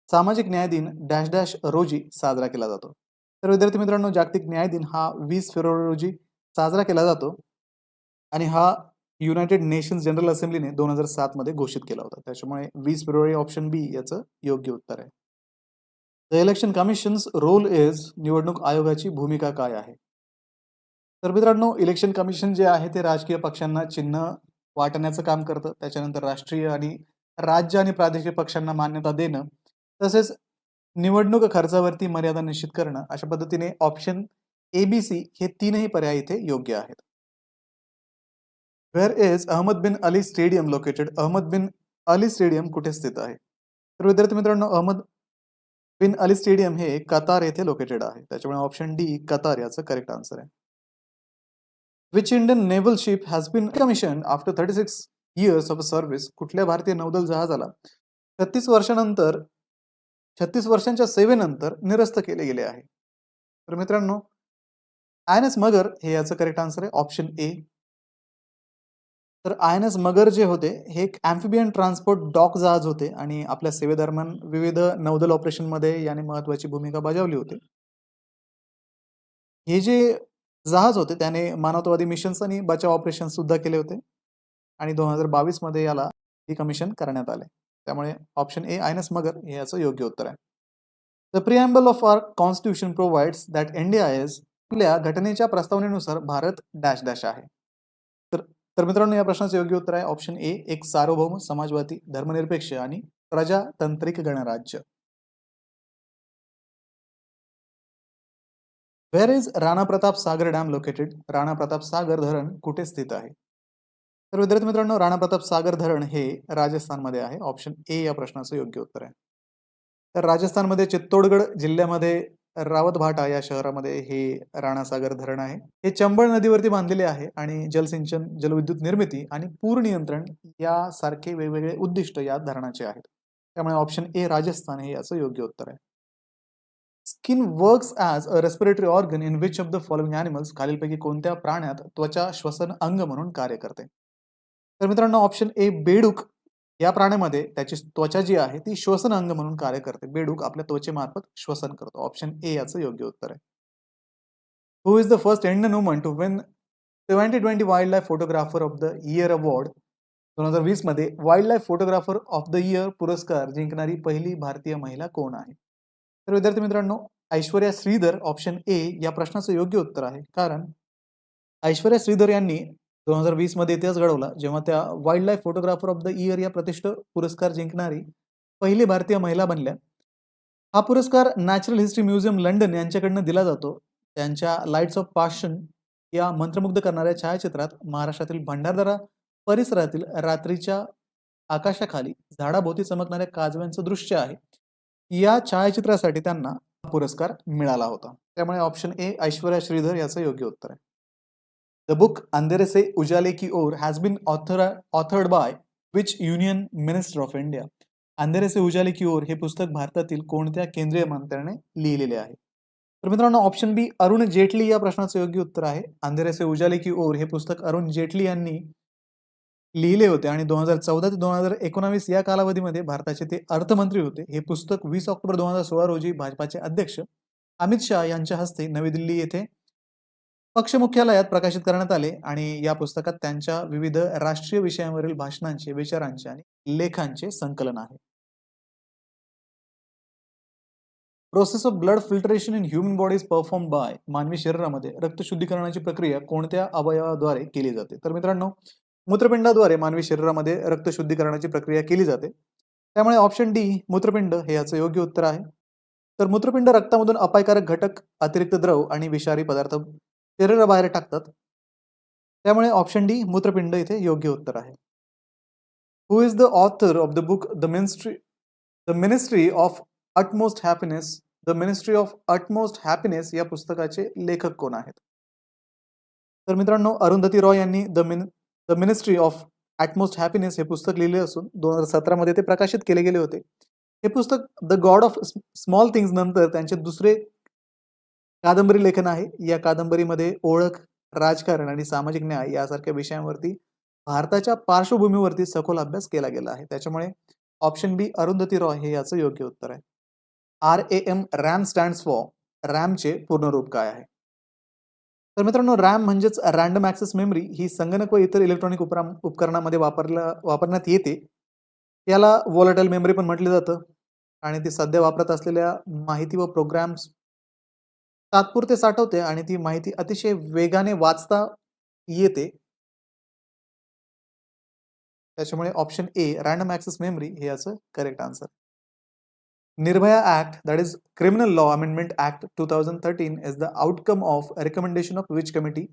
सामाजिक न्याय दिन डॅश डॅश रोजी साजरा केला जातो. तर विद्यार्थी मित्रांनो जागतिक न्याय दिन हा 20 फेब्रुवारी रोजी साजरा केला जातो आणि हा युनायटेड नेशन्स जनरल असेंब्लीने 2007 मध्ये घोषित केला होता. त्याच्यामुळे 20 फेब्रुवारी ऑप्शन बी याचं योग्य उत्तर आहे. The election commission's role is? निवडणूक आयोगाची भूमिका काय आहे? तर मित्रांनो इलेक्शन कमिशन जे आहे ते राजकीय पक्षांना चिन्ह वाटण्याचं काम करतं. त्याच्यानंतर राष्ट्रीय आणि राज्य आणि प्रादेशिक पक्षांना मान्यता देणं, तसेच निवडणूक खर्चावरती मर्यादा निश्चित करणं, अशा पद्धतीने ऑप्शन ABC हे तीनही पर्याय इथे योग्य आहेत. Where is Ahmad bin Ali stadium located? Ahmad bin Ali stadium कुठे स्थित आहे? तर विद्यार्थी मित्रांनो अहमद बिन अली स्टेडियम हे कतार येथे लोकेटेड आहे. त्याच्यामुळे ऑप्शन डी कतार याचं करेक्ट आन्सर आहे. Which Indian naval ship has been commissioned after 36 years of service? कुठल्या भारतीय नौदल जहाजाला 36 वर्षांच्या सेवेनंतर निरस्त केले गेले आहे? तर मित्रांनो INS मगर हे याचं करेक्ट आन्सर आहे. ऑप्शन ए. तर INS मगर जे होते हे एक अॅम्फिबियन ट्रान्सपोर्ट डॉक जहाज होते आणि आपल्या सेवेदरम्यान विविध नौदल ऑपरेशनमध्ये याने महत्वाची भूमिका बजावली होती. हे जे जहाज होते त्याने मानवतावादी मिशन्स आणि बचाव ऑपरेशन सुद्धा केले होते आणि 2022 मध्ये याला डिकमिशन करण्यात आले. त्यामुळे ऑप्शन ए INS मगर हे याचं योग्य उत्तर आहे. The preamble of our constitution provides that India is? आपल्या घटनेच्या प्रस्तावनेनुसार भारत डॅश डॅश आहे. तर मित्रांनो या प्रश्नाचं योग्य उत्तर आहे ऑप्शन ए. एक सार्वभौम, समाजवादी, धर्मनिरपेक्ष आणि प्रजातांत्रिक गणराज्य. Where is Rana Pratap Sagar dam located? Rana Pratap Sagar धरण कुठे स्थित आहे? तर विद्यार्थी मित्रांनो राणा प्रताप सागर धरण हे राजस्थानमध्ये आहे. ऑप्शन ए या प्रश्नाचं योग्य उत्तर आहे. तर राजस्थानमध्ये चित्तोडगड जिल्ह्यामध्ये रावतभाटा या शहरामध्ये हे राणा सागर धरण आहे. हे चंबळ नदीवरती बांधलेले आहे आणि जलसिंचन, जलविद्युत निर्मिती आणि पूर नियंत्रण यासारखे वेगवेगळे उद्दिष्ट या धरणाचे आहेत. त्यामुळे ऑप्शन ए राजस्थान हे याचं योग्य उत्तर आहे. Skin works as a respiratory organ in which of the following animals खालीलपैकी कोणत्या प्राण्यात त्वचा श्वसन अंग म्हणून कार्य करते? तर मित्रांनो ऑप्शन ए बेडूक या प्राण्यामध्ये त्याची त्वचा जी आहे ती श्वसन अंग म्हणून कार्य करते. बेडूक आपल्या त्वचेमार्फत श्वसन करतो. ऑप्शन ए याचं योग्य उत्तर आहे. Who is the first Indian woman to win 2020 wild life photographer of the year award? 2020 मध्ये wild life photographer of the year पुरस्कार जिंकणारी पहिली भारतीय महिला कोण आहे? तर विद्यार्थी मित्रांनो ऐश्वर्या श्रीधर ऑप्शन ए या प्रश्नाचं योग्य उत्तर आहे. कारण ऐश्वर्या श्रीधर यांनी 2020 मध्ये इतिहास घडवला जेव्हा त्या wild life photographer of the year या प्रतिष्ठित पुरस्कार जिंकणारी पहिली भारतीय महिला बनल्या. हा पुरस्कार नॅचरल हिस्ट्री म्युझियम लंडन यांच्याकडनं दिला जातो. त्यांच्या लाईट्स ऑफ पॅशन या मंत्रमुग्ध करणाऱ्या छायाचित्रात महाराष्ट्रातील भंडारदरा परिसरातील रात्रीच्या आकाशाखाली झाडाभोवती चमकणाऱ्या काजव्यांचं दृश्य आहे. या छायाचित्रासाठी त्यांना हा पुरस्कार मिळाला होता. त्यामुळे ऑप्शन ए ऐश्वर्या श्रीधर याचं योग्य उत्तर आहे. द बुक अंधेरे se Ujale ki Or has been authored by which union minister of India? Andhere se Ujale ki or हे पुस्तक भारतातील कोणत्या केंद्रीय मंत्र्याने लिहिलेले आहे? तर मित्रांनो ऑप्शन बी अरुण जेटली या प्रश्नाचं योग्य उत्तर आहे. अंधेरे से उजाले की ओर हे पुस्तक अरुण जेटली यांनी लिहिले होते आणि 2014 ते 2019 या कालावधीमध्ये भारताचे ते अर्थमंत्री होते. हे पुस्तक 20 ऑक्टोबर 2016 रोजी भाजपाचे अध्यक्ष अमित शहा यांच्या हस्ते नवी दिल्ली येथे पक्ष मुख्यालयात प्रकाशित करण्यात आले आणि या पुस्तकात त्यांच्या विविध राष्ट्रीय विषयांवरील भाषणांचे, विचारांचे आणि लेखांचे संकलन आहे. Process of blood filtration in human body is perform by मानवी शरीरामध्ये रक्त शुद्धीकरणाची प्रक्रिया कोणत्या अवयवाद्वारे केली जाते? तर मित्रांनो मूत्रपिंडाद्वारे मानवी शरीरामध्ये रक्त शुद्धीकरणाची प्रक्रिया केली जाते. त्यामुळे ऑप्शन डी मूत्रपिंड हे याचं योग्य उत्तर आहे. तर मूत्रपिंड रक्तामधून अपायकारक घटक, अतिरिक्त द्रव आणि विषारी पदार्थ शरीराबाहेर टाकतात. त्यामुळे ऑप्शन डी मूत्रपिंड इथे योग्य उत्तर आहे. Who is the author of the book the ministry of utmost happiness? The ministry of utmost happiness या पुस्तकाचे लेखक कोण आहेत? तर मित्रांनो अरुंधती रॉय यांनी द मिनिस्ट्री ऑफ ॲटमोस्ट हॅपीनेस हे पुस्तक लिहिले असून 2017 मध्ये ते प्रकाशित केले गेले होते. हे पुस्तक the God of small things नंतर त्यांचे दुसरे कादंबरी लेखन आहे. या कादंबरीमध्ये ओळख, राजकारण आणि सामाजिक न्याय यासारख्या विषयांवरती भारताच्या पार्श्वभूमीवरती सखोल अभ्यास केला गेला आहे. त्याच्यामुळे ऑप्शन बी अरुंधती रॉय हे याचं योग्य उत्तर आहे. RAM रॅम स्टँड्स फॉर रॅमचे पूर्ण रूप काय आहे? तर मित्रांनो रॅम म्हणजेच रँडम ॲक्सेस मेमरी ही संगणक व इतर इलेक्ट्रॉनिक उपकरणामध्ये वापरण्यात येते. याला व्हॉलेटाईल मेमरी पण म्हटलं जातं आणि ती सध्या वापरत असलेल्या माहिती व प्रोग्राम्स तात्पुरते साठवते आणि ती माहिती अतिशय वेगाने वाचता येते. त्याच्यामुळे option A random access memory हे याचं correct answer. Nirbhaya act that is criminal law amendment act 2013 is the outcome of recommendation of which committee?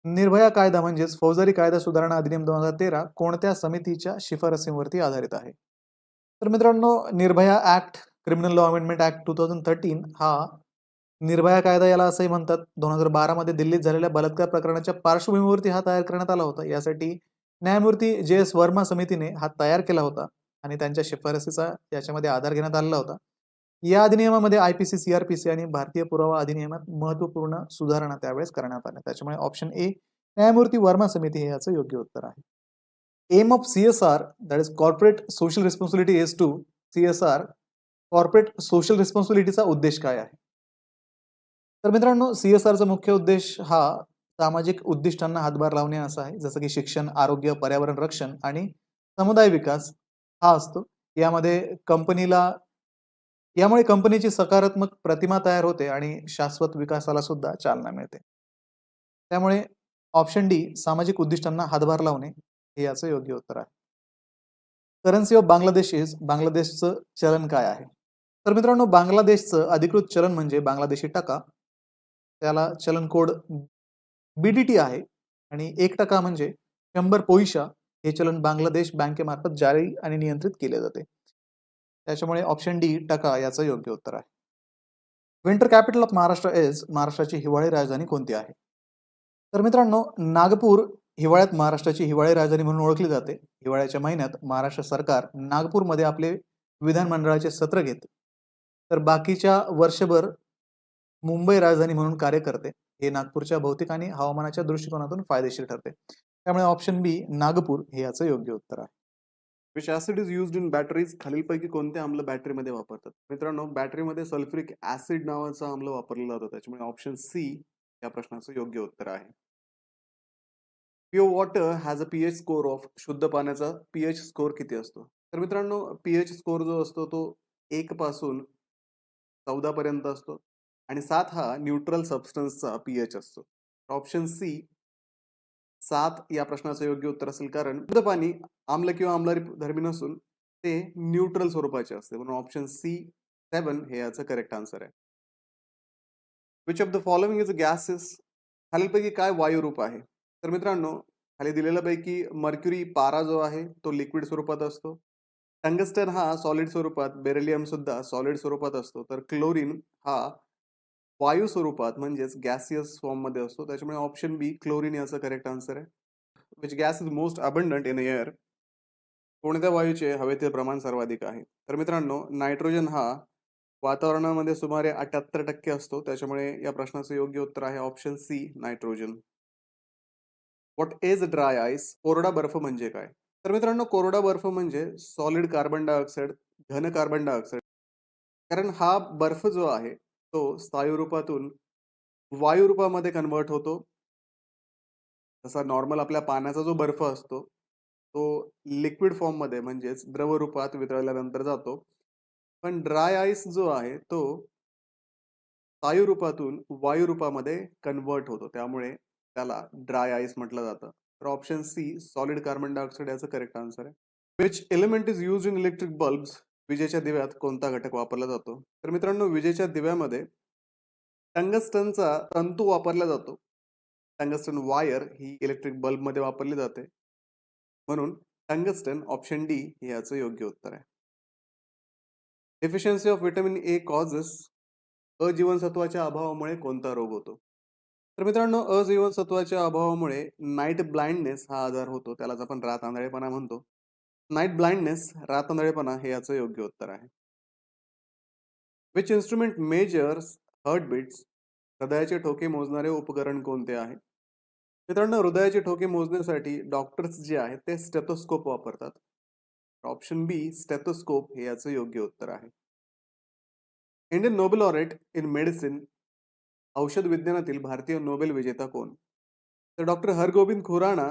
Nirbhaya कायदा म्हणजेच फौजदारी कायदा सुधारणा अधिनियम 2013 कोणत्या समितीच्या शिफारसींवरती आधारित आहे? तर मित्रांनो Nirbhaya act criminal law amendment act 2013 हा निर्भया कायदा याला असंही म्हणतात. 2012 मध्ये दिल्लीत झालेल्या बलात्कार प्रकरणाच्या पार्श्वभूमीवरती हा तयार करण्यात आला होता. यासाठी न्यायमूर्ती JS वर्मा समितीने हा तयार केला होता आणि त्यांच्या शिफारसीचा याच्यामध्ये आधार घेण्यात आलेला होता. या अधिनियमामध्ये IPC, CRPC आणि भारतीय पुरावा अधिनियमात महत्त्वपूर्ण सुधारणा त्यावेळेस करण्यात आल्या. त्याच्यामुळे ऑप्शन ए न्यायमूर्ती वर्मा समिती हे याचं योग्य उत्तर आहे. Aim of CSR that is corporate social responsibility is to CSR corporate social रिस्पॉन्सिबिलिटीचा उद्देश काय आहे? तर मित्रांनो CSRचा मुख्य उद्देश हा सामाजिक उद्दिष्टांना हातभार लावणे असा आहे. जसं की शिक्षण, आरोग्य, पर्यावरण रक्षण आणि समुदाय विकास हा असतो. यामुळे कंपनीची सकारात्मक प्रतिमा तयार होते आणि शाश्वत विकासाला सुद्धा चालना मिळते. त्यामुळे ऑप्शन डी सामाजिक उद्दिष्टांना हातभार लावणे हे याचं योग्य उत्तर आहे. करन्सी ऑफ बांगलादेश इज बांगलादेशचं चलन काय आहे? तर मित्रांनो बांगलादेशचं अधिकृत चलन म्हणजे बांगलादेशी टका. त्याला चलन कोड BDT आहे आणि 1 म्हणजे 100 पैसा हे चलन बांगलादेश बँकेमार्फत जारी आणि नियंत्रित केले जाते. त्याच्यामुळे ऑप्शन डी टका याचं योग्य उत्तर आहे. Winter capital of Maharashtra is महाराष्ट्राची हिवाळी राजधानी कोणती आहे? तर मित्रांनो नागपूर हिवाळ्यात महाराष्ट्राची हिवाळी राजधानी म्हणून ओळखली जाते. हिवाळ्याच्या महिन्यात महाराष्ट्र सरकार नागपूरमध्ये आपले विधानमंडळाचे सत्र घेते. तर बाकीच्या वर्षभर मुंबई राजधानी म्हणून कार्य करते. हे नागपूरच्या भौतिक आणि हवामानाच्या दृष्टिकोनातून फायदेशीर ठरते. त्यामुळे ऑप्शन बी नागपूर हे याचं योग्य उत्तर आहे. Which acid is used in batteries? खालीलपैकी कोणते आम्ल बॅटरीमध्ये वापरतात? मित्रांनो, बॅटरीमध्ये सल्फ्युरिक ऍसिड नावाचा आम्ल वापरला जातो. त्याच्यामुळे ऑप्शन सी या प्रश्नाचं योग्य उत्तर आहे. Pure water has a pH score of, शुद्ध पाण्याचा पीएच स्कोर किती असतो? तर मित्रांनो, पीएच स्कोर जो असतो तो 1 पासून 14 पर्यंत असतो आणि 7 हा न्यूट्रल सबस्टन्सचा पीएच असतो. ऑप्शन सी 7 या प्रश्नाचं योग्य उत्तर असेल, कारण शुद्ध पाणी आम्ल किंवा आम्लधर्मी नसून ते न्यूट्रल स्वरूपाचे असते. म्हणून ऑप्शन सी 7 हे याचं करेक्ट आन्सर आहे. Which of the following is gases? खालीलपैकी काय वायुरूप आहे? तर मित्रांनो, खाली दिलेल्यापैकी मर्क्युरी पारा जो आहे तो लिक्विड स्वरूपात असतो. टंगस्टन हा सॉलिड स्वरूपात, बेरिलियम सुद्धा सॉलिड स्वरूपात असतो. तर क्लोरीन हा वायू स्वरूपात म्हणजेच गॅसियस फॉर्म मध्ये असतो. त्याच्यामुळे ऑप्शन बी क्लोरीन याचं करेक्ट आन्सर आहे. Which gas is most abundant in air? कोणत्या वायूचे हवेतील प्रमाण सर्वाधिक आहे? तर मित्रांनो, नायट्रोजन हा वातावरणामध्ये सुमारे 78% असतो. त्याच्यामुळे या प्रश्नाचं योग्य उत्तर आहे option C nitrogen. What is dry ice? कोरडा बर्फ म्हणजे काय? तर मित्रांनो, कोरडा बर्फ म्हणजे सॉलिड कार्बन डायऑक्साईड, घन कार्बन डायऑक्साईड. कारण हा बर्फ जो आहे तो स्थायू रूपातून वायू रूपामध्ये कन्वर्ट होतो. जसा नॉर्मल आपल्या पाण्याचा जो बर्फ असतो तो लिक्विड फॉर्म मध्ये म्हणजेच द्रव रूपात वितळल्यानंतर जातो. पण ड्राय आईस जो आहे तो स्थायू रूपातून वायू रूपामध्ये कन्वर्ट होतो. त्यामुळे त्याला ड्राय आईस म्हटलं जातं. तर option C solid carbon dioxide याचं करेक्ट आन्सर आहे. Which element is use in electric bulbs? विजेच्या दिव्यात कोणता घटक वापरला जातो? तर मित्रांनो, विजेच्या दिव्यामध्ये टंगस्टनचा तंतू वापरला जातो. टंगस्टन वायर ही इलेक्ट्रिक बल्ब मध्ये वापरली जाते. म्हणून टंगस्टन ऑप्शन डी हे याचं योग्य उत्तर आहे. Deficiency of vitamin A causes? अजीवनसत्वाच्या अभावामुळे कोणता रोग होतो? तर मित्रांनो, अजीवनसत्वाच्या अभावामुळे नाईट ब्लाइंडनेस हा आजार होतो. त्यालाच आपण रात आंधळेपणा म्हणतो. नाईट ब्लाइंडनेस, रात आंधळेपणा हे याचं योग्य उत्तर आहे. Which instrument measures heartbeats? हृदयाचे ठोके मोजणारे उपकरण कोणते आहे? मित्रांनो, हृदयाचे ठोके मोजण्यासाठी डॉक्टर्स जे आहेत ते स्टेथोस्कोप वापरतात. ऑप्शन बी स्टेथोस्कोप हे याचं योग्य उत्तर आहे. Indian Nobel laureate in medicine, औषध विज्ञानातील भारतीय नोबेल विजेता कोण? तर डॉक्टर हरगोविंद खुराना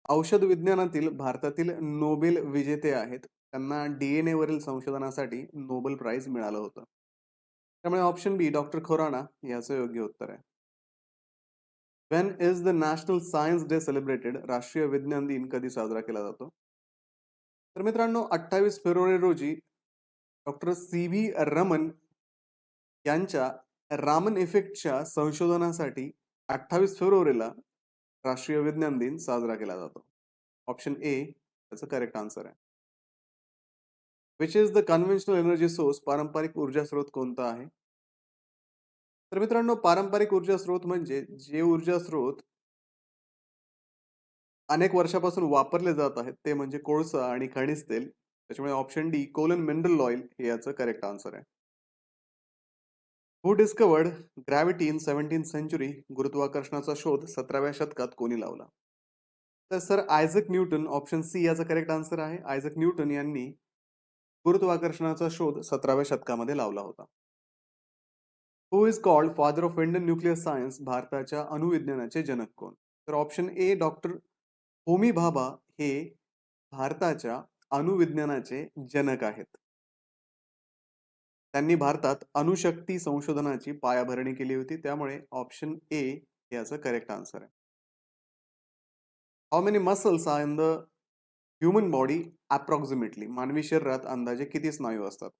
औषध विज्ञानातील भारतातील नोबेल विजेते आहेत. त्यांना डीएनए वरील संशोधनासाठी नोबेल प्राइज मिळालं होतं. त्यामुळे ऑप्शन बी डॉक्टर खुराना याचं योग्य उत्तर आहे. When is the national science day celebrated? राष्ट्रीय विज्ञान दिन कधी साजरा केला जातो? तर मित्रांनो, 28 फेब्रुवारी रोजी डॉक्टर सी व्ही रमन यांच्या रामन इफेक्टच्या संशोधनासाठी 28 फेब्रुवारीला राष्ट्रीय विज्ञान दिन साजरा केला जातो. ऑप्शन ए त्याचं करेक्ट आन्सर आहे. Which is the conventional energy source? पारंपरिक ऊर्जा स्रोत कोणता आहे? तर मित्रांनो, पारंपरिक ऊर्जा स्रोत म्हणजे जे ऊर्जा स्रोत अनेक वर्षापासून वापरले जात आहेत ते म्हणजे कोळसा आणि खनिज तेल. त्याच्यामुळे option D coal and mineral oil हे याचं करेक्ट आन्सर आहे. Who discovered gravity in 17th century? गुरुत्वाकर्षणाचा शोध 17व्या शतकात कोणी लावला? तर sir Isaac Newton, option C याचा करेक्ट आन्सर आहे. आयझक न्यूटन यांनी गुरुत्वाकर्षणाचा शोध 17व्या शतकामध्ये लावला होता. Who is called father of Indian nuclear science? भारताच्या अणुविज्ञानाचे जनक कोण? तर option A doctor Homi Bhabha हे भारताच्या अणुविज्ञानाचे जनक आहेत. त्यांनी भारतात अणुशक्ती संशोधनाची पायाभरणी केली होती. त्यामुळे ऑप्शन ए याचं करेक्ट आन्सर आहे. How many muscles are in the human body approximately? मानवी शरीरात अंदाजे किती स्नायू असतात?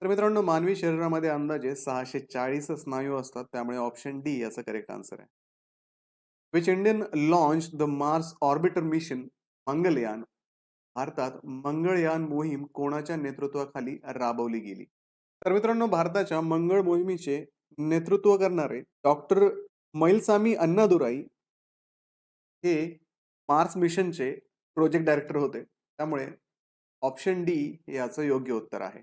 तर मित्रांनो, मानवी शरीरामध्ये अंदाजे 640 स्नायू असतात. त्यामुळे ऑप्शन डी याचं करेक्ट आन्सर आहे. Which Indian launch the Mars orbiter mission? Mangalyaan. भारतात मंगळयान मोहीम कोणाच्या नेतृत्वाखाली राबवली गेली? तर मित्रांनो, भारताच्या मंगळ मोहिमेचे नेतृत्व करणारे डॉक्टर मैलसामी अन्नादुराई हे मार्स मिशनचे प्रोजेक्ट डायरेक्टर होते. त्यामुळे ऑप्शन डी हे याचं योग्य उत्तर आहे.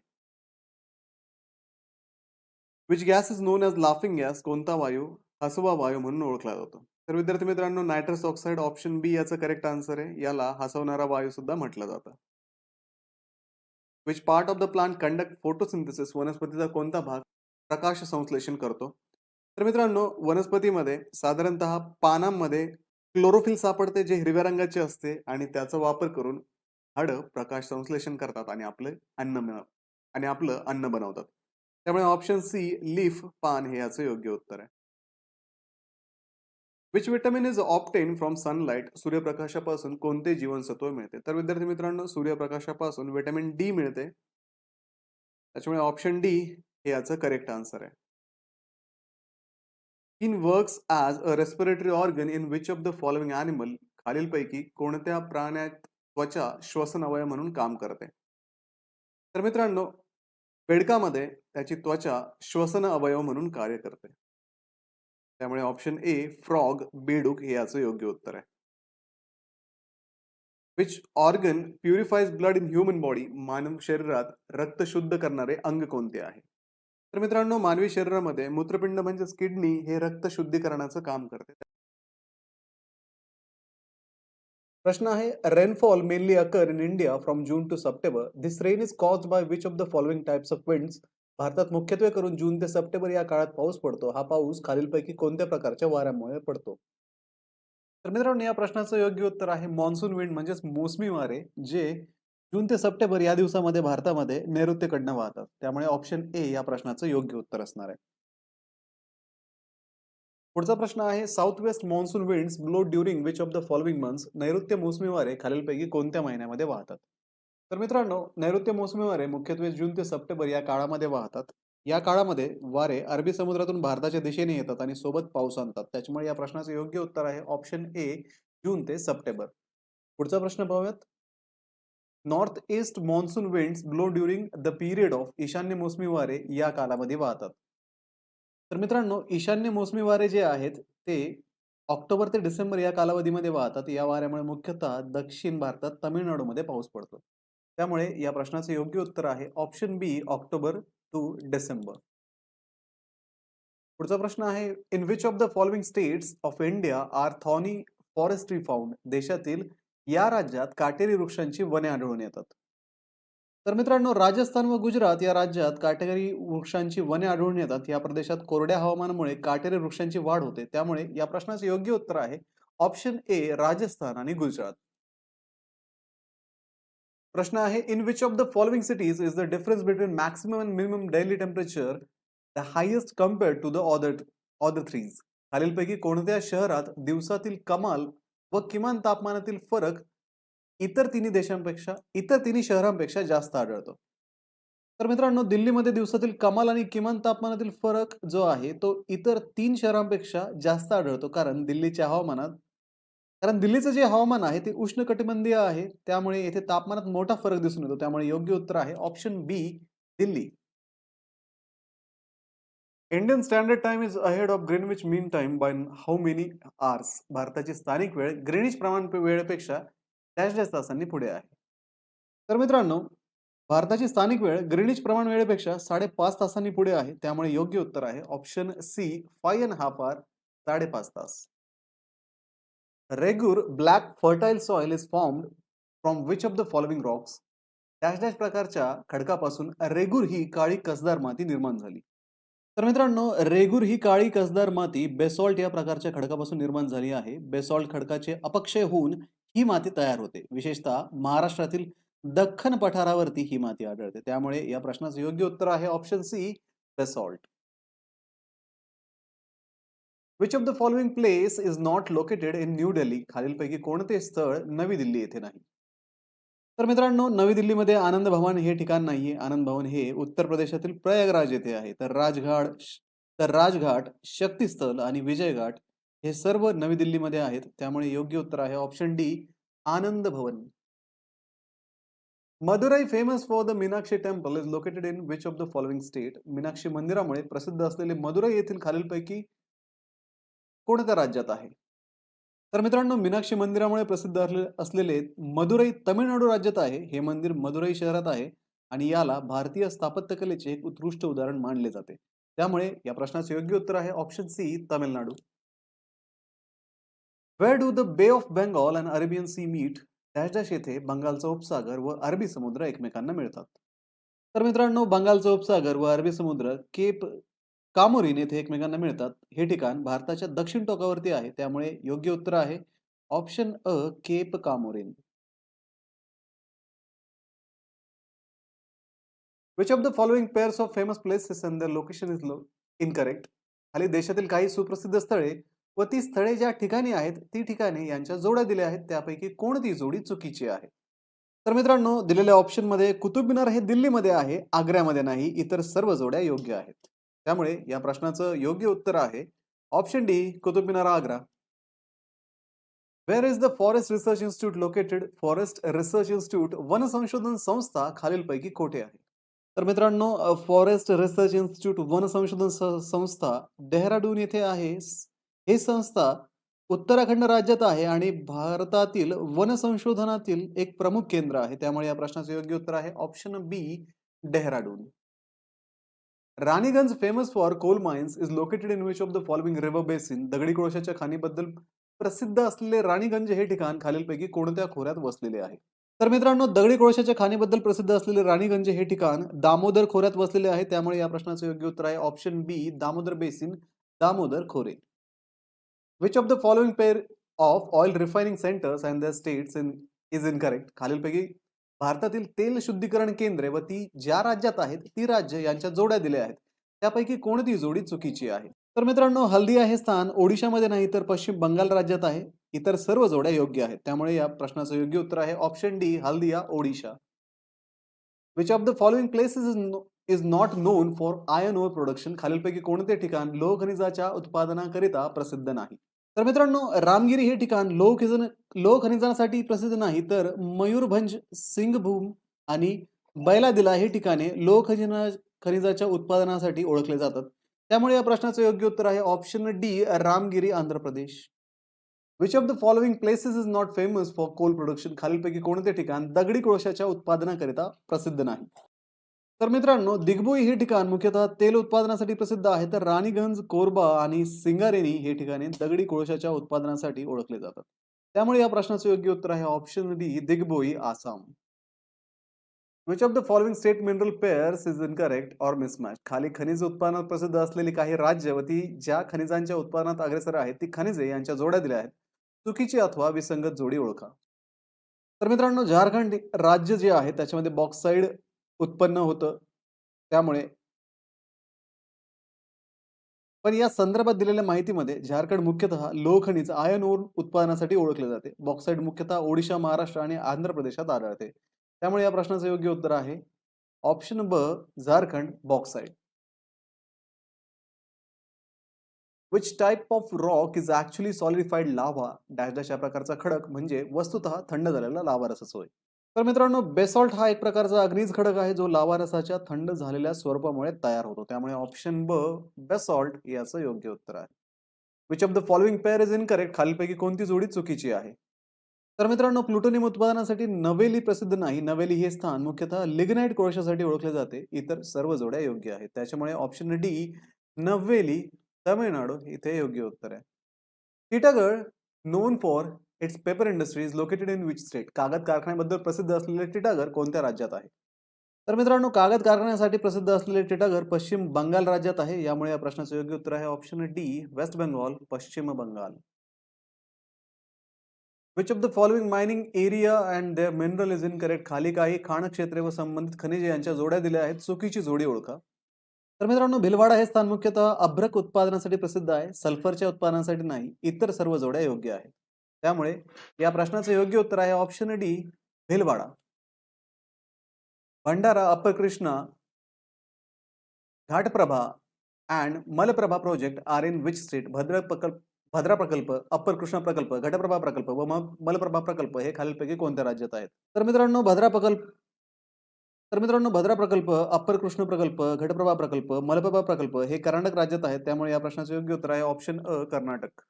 Which gas is known as laughing gas? कोणता वायू हसवा वायू म्हणून ओळखला जातो? तर विद्यार्थी मित्रांनो, नायट्रस ऑक्साईड ऑप्शन बी याचं करेक्ट आन्सर आहे. याला हसवणारा वायू सुद्धा म्हटलं जातं. Which part of the plant conduct photosynthesis? वनस्पतीचा कोणता भाग प्रकाश संश्लेषण करतो? तर मित्रांनो, वनस्पतीमध्ये साधारणतः पानांमध्ये क्लोरोफिल सापडते, जे हिरव्या रंगाचे असते आणि त्याचा वापर करून हाडं प्रकाश संश्लेषण करतात आणि आपलं अन्न बनवतात. त्यामुळे ऑप्शन सी लीफ पान हे याचं योग्य उत्तर आहे. Which vitamin is obtained from sunlight? सूर्यप्रकाशापासून कोणते जीवनसत्व मिळते? तर विद्यार्थी मित्रांनो, सूर्यप्रकाशापासून विटामिन डी मिळते. त्याच्यामुळे ऑप्शन डी हे याचं करेक्ट आन्सर आहे. In works as a respiratory organ in which of the following animal? खालीलपैकी कोणत्या प्राण्यात त्वचा श्वसन अवयव म्हणून काम करते? तर मित्रांनो, बेडकामध्ये त्याची त्वचा श्वसन अवयव म्हणून कार्य करते. त्यामुळे ऑप्शन ए फ्रॉग, बेडूक हे याचं योग्य उत्तर आहे. Which organ purifies blood in human body? मानव शरीरात रक्त शुद्ध करणारे अंग कोणते आहे? तर मित्रांनो, मानवी शरीरामध्ये मूत्रपिंड म्हणजेच किडनी हे रक्त शुद्धीकरणाचं काम करते. प्रश्न आहे, rainfall mainly occur in India from June to September. This rain is caused by which of the following types of winds? भारतात मुख्यत्वे करून जून ते सप्टेंबर या काळात पाऊस पडतो. हा पाऊस खालीलपैकी कोणत्या प्रकारच्या वाऱ्यामुळे पडतो? तर मित्रांनो, या प्रश्नाचं योग्य उत्तर आहे मॉन्सून विंड म्हणजेच मोसमी वारे, जे जून ते सप्टेंबर या दिवसामध्ये भारतामध्ये नैऋत्येकडनं वाहतात. त्यामुळे ऑप्शन ए या प्रश्नाचं योग्य उत्तर असणार आहे. पुढचा प्रश्न आहे, south west monsoon winds blow during which of the following months? नैऋत्य मोसमी वारे खालीलपैकी कोणत्या महिन्यामध्ये वाहतात? तर मित्रांनो, नैऋत्य मोसमी वारे मुख्यत्वे जून ते सप्टेंबर या काळामध्ये वाहतात. या काळामध्ये वारे अरबी समुद्रातून भारताच्या दिशेने येतात आणि सोबत पाऊस आणतात. त्याच्यामुळे या प्रश्नाचं योग्य उत्तर आहे ऑप्शन ए जून ते सप्टेंबर. पुढचा प्रश्न पाहूयात. North east monsoon winds blow during the period of? ईशान्य मोसमी वारे या कालामध्ये वाहतात. तर मित्रांनो, ईशान्य मोसमी वारे जे आहेत ते ऑक्टोबर ते डिसेंबर या कालावधीमध्ये वाहतात. या वाऱ्यामुळे मुख्यतः दक्षिण भारतात तामिळनाडूमध्ये पाऊस पडतो. त्यामुळे या प्रश्नाचे योग्य उत्तर आहे option B October to December. पुढचा प्रश्न आहे, in which of the following states of India are thorny forest tree found? देशातील या राज्यात काटेरी वृक्षांची वने आढळून येतात. तर मित्रांनो, राजस्थान व गुजरात या राज्यात काटेरी वृक्षांची वने आढळून येतात. या प्रदेशात कोरड्या हवामानामुळे काटेरी वृक्षांची वाढ होते. त्यामुळे या प्रश्नाचे योग्य उत्तर आहे ऑप्शन ए राजस्थान आणि गुजरात. प्रश्न आहे, in which of the following cities is the difference between maximum and minimum daily temperature the highest compared to the other threes? खालीलपैकी कोणत्या शहरात दिवसातील कमाल व किमान तापमानातील फरक इतर तिन्ही शहरांपेक्षा जास्त आढळतो? तर मित्रांनो, दिल्लीमध्ये दिवसातील कमाल आणि किमान तापमानातील फरक जो आहे तो इतर 3 शहरांपेक्षा जास्त आढळतो. कारण दिल्लीचं जे हवामान आहे ते उष्णकटिबंधीय आहे. त्यामुळे येथे तापमानात मोठा फरक दिसून येतो. त्यामुळे योग्य उत्तर आहे option B Delhi. Indian standard time is ahead of Greenwich mean time by how many hours? भारताची स्थानिक वेळ ग्रीनिच प्रमाण वेळेपेक्षा डॅश डॅश तासांनी पुढे आहे. तर मित्रांनो, भारताची स्थानिक वेळ ग्रीनिच प्रमाण वेळेपेक्षा 5.5 तासांनी पुढे आहे. त्यामुळे योग्य उत्तर आहे ऑप्शन सी 5.5 आवर 5.5 तास. Regur black fertile soil is formed from which of the following Roxx? Dash dash प्रकारच्या खडकापासून रेगुर ही काळी कसदार माती निर्माण झाली. तर मित्रांनो, रेगुर ही काळी कसदार माती बेसॉल्ट या प्रकारच्या खडकापासून निर्माण झाली आहे. बेसॉल्ट खडकाचे अपक्षय होऊन ही माती तयार होते. विशेषतः महाराष्ट्रातील दख्खन पठारावरती ही माती आढळते. त्यामुळे या प्रश्नाचं योग्य उत्तर आहे option C basalt. Which of the following place is not located in New Delhi? खालीलपैकी कोणते स्थळ नवी दिल्ली येथे नाही? तर मित्रांनो, नवी दिल्लीमध्ये आनंद भवन हे ठिकाण नाहीये. आनंद भवन हे उत्तर प्रदेशातील प्रयागराज येथे आहे. तर राजघाट, शक्तिस्थल आणि विजयघाट हे सर्व नवी दिल्लीमध्ये आहेत. त्यामुळे योग्य उत्तर आहे option D Anand Bhavan. Madurai famous for the Meenakshi temple is located in which of the following state? Meenakshi मंदिरामुळे प्रसिद्ध असलेले मदुराई येथील खालीलपैकी कोणत्या राज्यात आहे? तर मित्रांनो, मीनाक्षी मंदिरामुळे प्रसिद्ध असलेले मदुराई तमिळनाडू राज्यात आहे. हे मंदिर मदुराई शहरात आहे आणि याला भारतीय स्थापत्यकलेचे एक उत्कृष्ट उदाहरण मानले जाते. त्यामुळे या प्रश्नाचे योग्य उत्तर आहे option C Tamil Nadu. Where do the bay of Bengal and Arabian sea meet dash dash येथे बंगालचा उपसागर व अरबी समुद्र एकमेकांना मिळतात. तर मित्रांनो, बंगालचा उपसागर व अरबी समुद्र केप कामोरीन येथे एकमेकांना मिळतात. हे ठिकाण भारताच्या दक्षिण टोकावरती आहे, त्यामुळे योग्य उत्तर आहे ऑप्शन अ cape Comorin. Which of the following pairs of famous places and their location is incorrect. खाली देशातील काही सुप्रसिद्ध स्थळे व ती स्थळे ज्या ठिकाणी आहेत ती ठिकाणे यांच्या जोड्या दिल्या आहेत, त्यापैकी कोणती जोडी चुकीची आहे. तर मित्रांनो, दिलेल्या ऑप्शन मध्ये कुतुब मिनार हे दिल्लीमध्ये आहे, आग्र्यामध्ये नाही. इतर सर्व जोड्या योग्य आहेत. त्यामुळे या प्रश्नाचं योग्य उत्तर आहे option D Qutub Minar, Agra. Wear is the forest research institute located. Forest research institute one संशोधन संस्था खालीलपैकी कोठे आहे. तर मित्रांनो, फॉरेस्ट रिसर्च इन्स्टिट्यूट वन संशोधन संस्था डेहराडून येथे आहे. ही संस्था उत्तराखंड राज्यात आहे आणि भारतातील वन संशोधनातील एक प्रमुख केंद्र आहे. त्यामुळे या प्रश्नाचे योग्य उत्तर आहे option B Dehradun. Raniganj famous for coal mines is located in which of the following river basin. दगडी कोळशाच्या खाणीबद्दल प्रसिद्ध असलेले राणीगंज हे ठिकाण खालीलपैकी कोणत्या खोऱ्यात वसलेले आहे. तर मित्रांनो, दगडी कोळशाच्या खाणीबद्दल प्रसिद्ध असलेले राणीगंज हे ठिकाण दामोदर खोऱ्यात वसलेले आहे. त्यामुळे या प्रश्नाचे योग्य उत्तर आहे ऑप्शन बी दामोदर बेसिन, दामोदर खोरे. Which of the following pair of oil refining centres and their states is incorrect. खालीलपैकी भारतातील तेल शुद्धीकरण केंद्रे व ती ज्या राज्यात आहेत ती राज्य यांच्या जोड्या दिल्या आहेत, त्यापैकी कोणती जोडी चुकीची आहे. तर मित्रांनो, हल्दिया हे स्थान ओडिशामध्ये नाही तर पश्चिम बंगाल राज्यात आहे. इतर सर्व जोड्या योग्य आहेत. त्यामुळे या प्रश्नाचं योग्य उत्तर आहे option D Haldia, Odisha. Which of the following places is not known for iron ore production. खालीलपैकी कोणते ठिकाण लोह खनिजाच्या उत्पादनाकरिता प्रसिद्ध नाही. तर मित्रांनो, रामगिरी हे ठिकाण लोह खनिजासाठी प्रसिद्ध नाही, तर मयूरभंज, सिंगभूम आणि बैलादिला हे ठिकाणे लोह खनिजाच्या उत्पादनासाठी ओळखले जातात. त्यामुळे या प्रश्नाचं योग्य उत्तर आहे option D Ramagiri, Andhra Pradesh. Which of the following places is not famous for coal production. खालीलपैकी कोणते ठिकाण दगडी कोळशाच्या उत्पादनाकरिता प्रसिद्ध नाही. तर मित्रांनो, दिग्बोई हे ठिकाण मुख्यतः तेल उत्पादनासाठी प्रसिद्ध आहे, तर राणीगंज, कोरबा आणि सिंगारेनी हे ठिकाणे दगडी कोळशाच्या उत्पादनासाठी ओळखले जातात. त्यामुळे या प्रश्नाचे योग्य उत्तर आहे option D Digboi, Assam. Which of the following state mineral pairs is incorrect or mismatch. खाली खनिज उत्पादनात प्रसिद्ध असलेली काही राज्य व ती ज्या खनिजांच्या उत्पादनात अग्रेसर आहेत ती खनिजे यांच्या जोड्या दिल्या आहेत. चुकीची अथवा विसंगत जोडी ओळखा. तर मित्रांनो, झारखंड राज्य जे आहे त्याच्यामध्ये बॉक्साईड उत्पन्न होतं. त्यामुळे पण या संदर्भात दिलेल्या माहितीमध्ये झारखंड मुख्यतः लोह खनिज आयर्न ओर उत्पादनासाठी ओळखले जाते. बॉक्साईड मुख्यतः ओडिशा, महाराष्ट्र आणि आंध्र प्रदेशात आढळते. त्यामुळे या प्रश्नाचं योग्य उत्तर आहे ऑप्शन ब Jharkhand, bauxite. Which type of rock is actually solidified lava dash dash. या प्रकारचा खडक म्हणजे वस्तुतः थंड झालेला लावा रसच होय. तर मित्रांनो, बेसॉल्ट हा एक प्रकारचा अग्नीज खडक आहे जो लावा रसाच्या थंड झालेल्या स्वरूपामुळे तयार होतो. त्यामुळे ऑप्शन ब बेसॉल्ट याचं योग्य उत्तर आहे. Which of the following pair is incorrect. खालीलपैकी कोणती जोडी चुकीची आहे. तर मित्रांनो, प्लुटोनियम उत्पादनासाठी नवेली प्रसिद्ध नाही. नवेली हे स्थान मुख्यतः लिग्नाइट कोळशासाठी ओळखले जाते. इतर सर्व जोड्या योग्य आहेत. त्याच्यामुळे ऑप्शन डी नवेली, तमिळनाडू इथे योग्य उत्तर आहे. Titagarh known for its paper industry is located in which state. कागद कारखान्याबद्दल प्रसिद्ध असलेले टिटागड कोणत्या राज्यात आहे. तर मित्रांनो, कागद कारखान्यासाठी प्रसिद्ध असलेले टिटागड पश्चिम बंगाल राज्यात आहे. यामुळे या प्रश्नाचं योग्य उत्तर आहे option D West Bengal, Paschim Bangal. Which of the following mining area and their mineral is incorrect. खाली काही खाण क्षेत्रे व संबंधित खनिजे यांच्या जोड्या दिल्या आहेत. चुकीची जोडी ओळखा. तर मित्रांनो, भिलवाडा हे स्थान मुख्यतः अभ्रक उत्पादनासाठी प्रसिद्ध आहे, सल्फरच्या उत्पादनासाठी नाही. इतर सर्व जोड्या योग्य आहेत. त्यामुळे या प्रश्नाचं योग्य उत्तर आहे option D Bhilwara. Bhandara, upper Krishna, Ghatprabha and Malprabha project are in which state. Bhadra प्रकल्प, अप्पर कृष्णा प्रकल्प, घटप्रभा प्रकल्प व मलप्रभा प्रकल्प हे खालीलपैकी कोणत्या राज्यात आहेत. तर मित्रांनो, भद्रा प्रकल्प, अप्पर कृष्ण प्रकल्प, घटप्रभा प्रकल्प, मलप्रभा प्रकल्प हे कर्नाटक राज्यात आहेत. त्यामुळे या प्रश्नाचे योग्य उत्तर आहे option A Karnataka.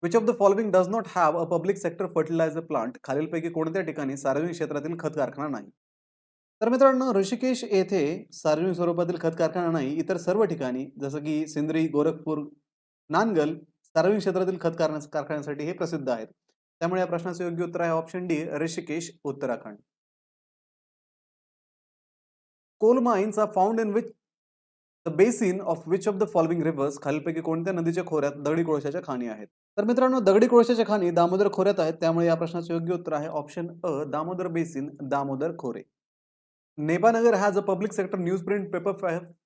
Which of the following does not have a public sector fertiliser plant. खालीलपैकी कोणत्या ठिकाणी सार्वजनिक क्षेत्रातील खत कारखाना नाही. तर मित्रांनो, ऋषिकेश येथे सार्वजनिक स्वरूपातील खत कारखाना नाही, इतर सर्व ठिकाणी जसं की सिंद्री, गोरखपूर, नानगल सार्वजनिक क्षेत्रातील खत कारखान्यासाठी हे प्रसिद्ध आहेत. त्यामुळे या प्रश्नाचे योग्य उत्तर आहे option D, Rishikesh, Uttarakhand. Coal mines are found in which the basin of which of the following rivers, खालीलपैकी कोणत्या नदीच्या खोऱ्यात दगडी कोळशाच्या खाणी आहेत? तर मित्रांनो, दगडी कोळशाच्या खाणी दामोदर खोऱ्यात आहेत. त्यामुळे या प्रश्नाचे योग्य उत्तर आहे ऑप्शन अ, दामोदर बेसिन, दामोदर खोरे. Nepanagar has a public sector newsprint paper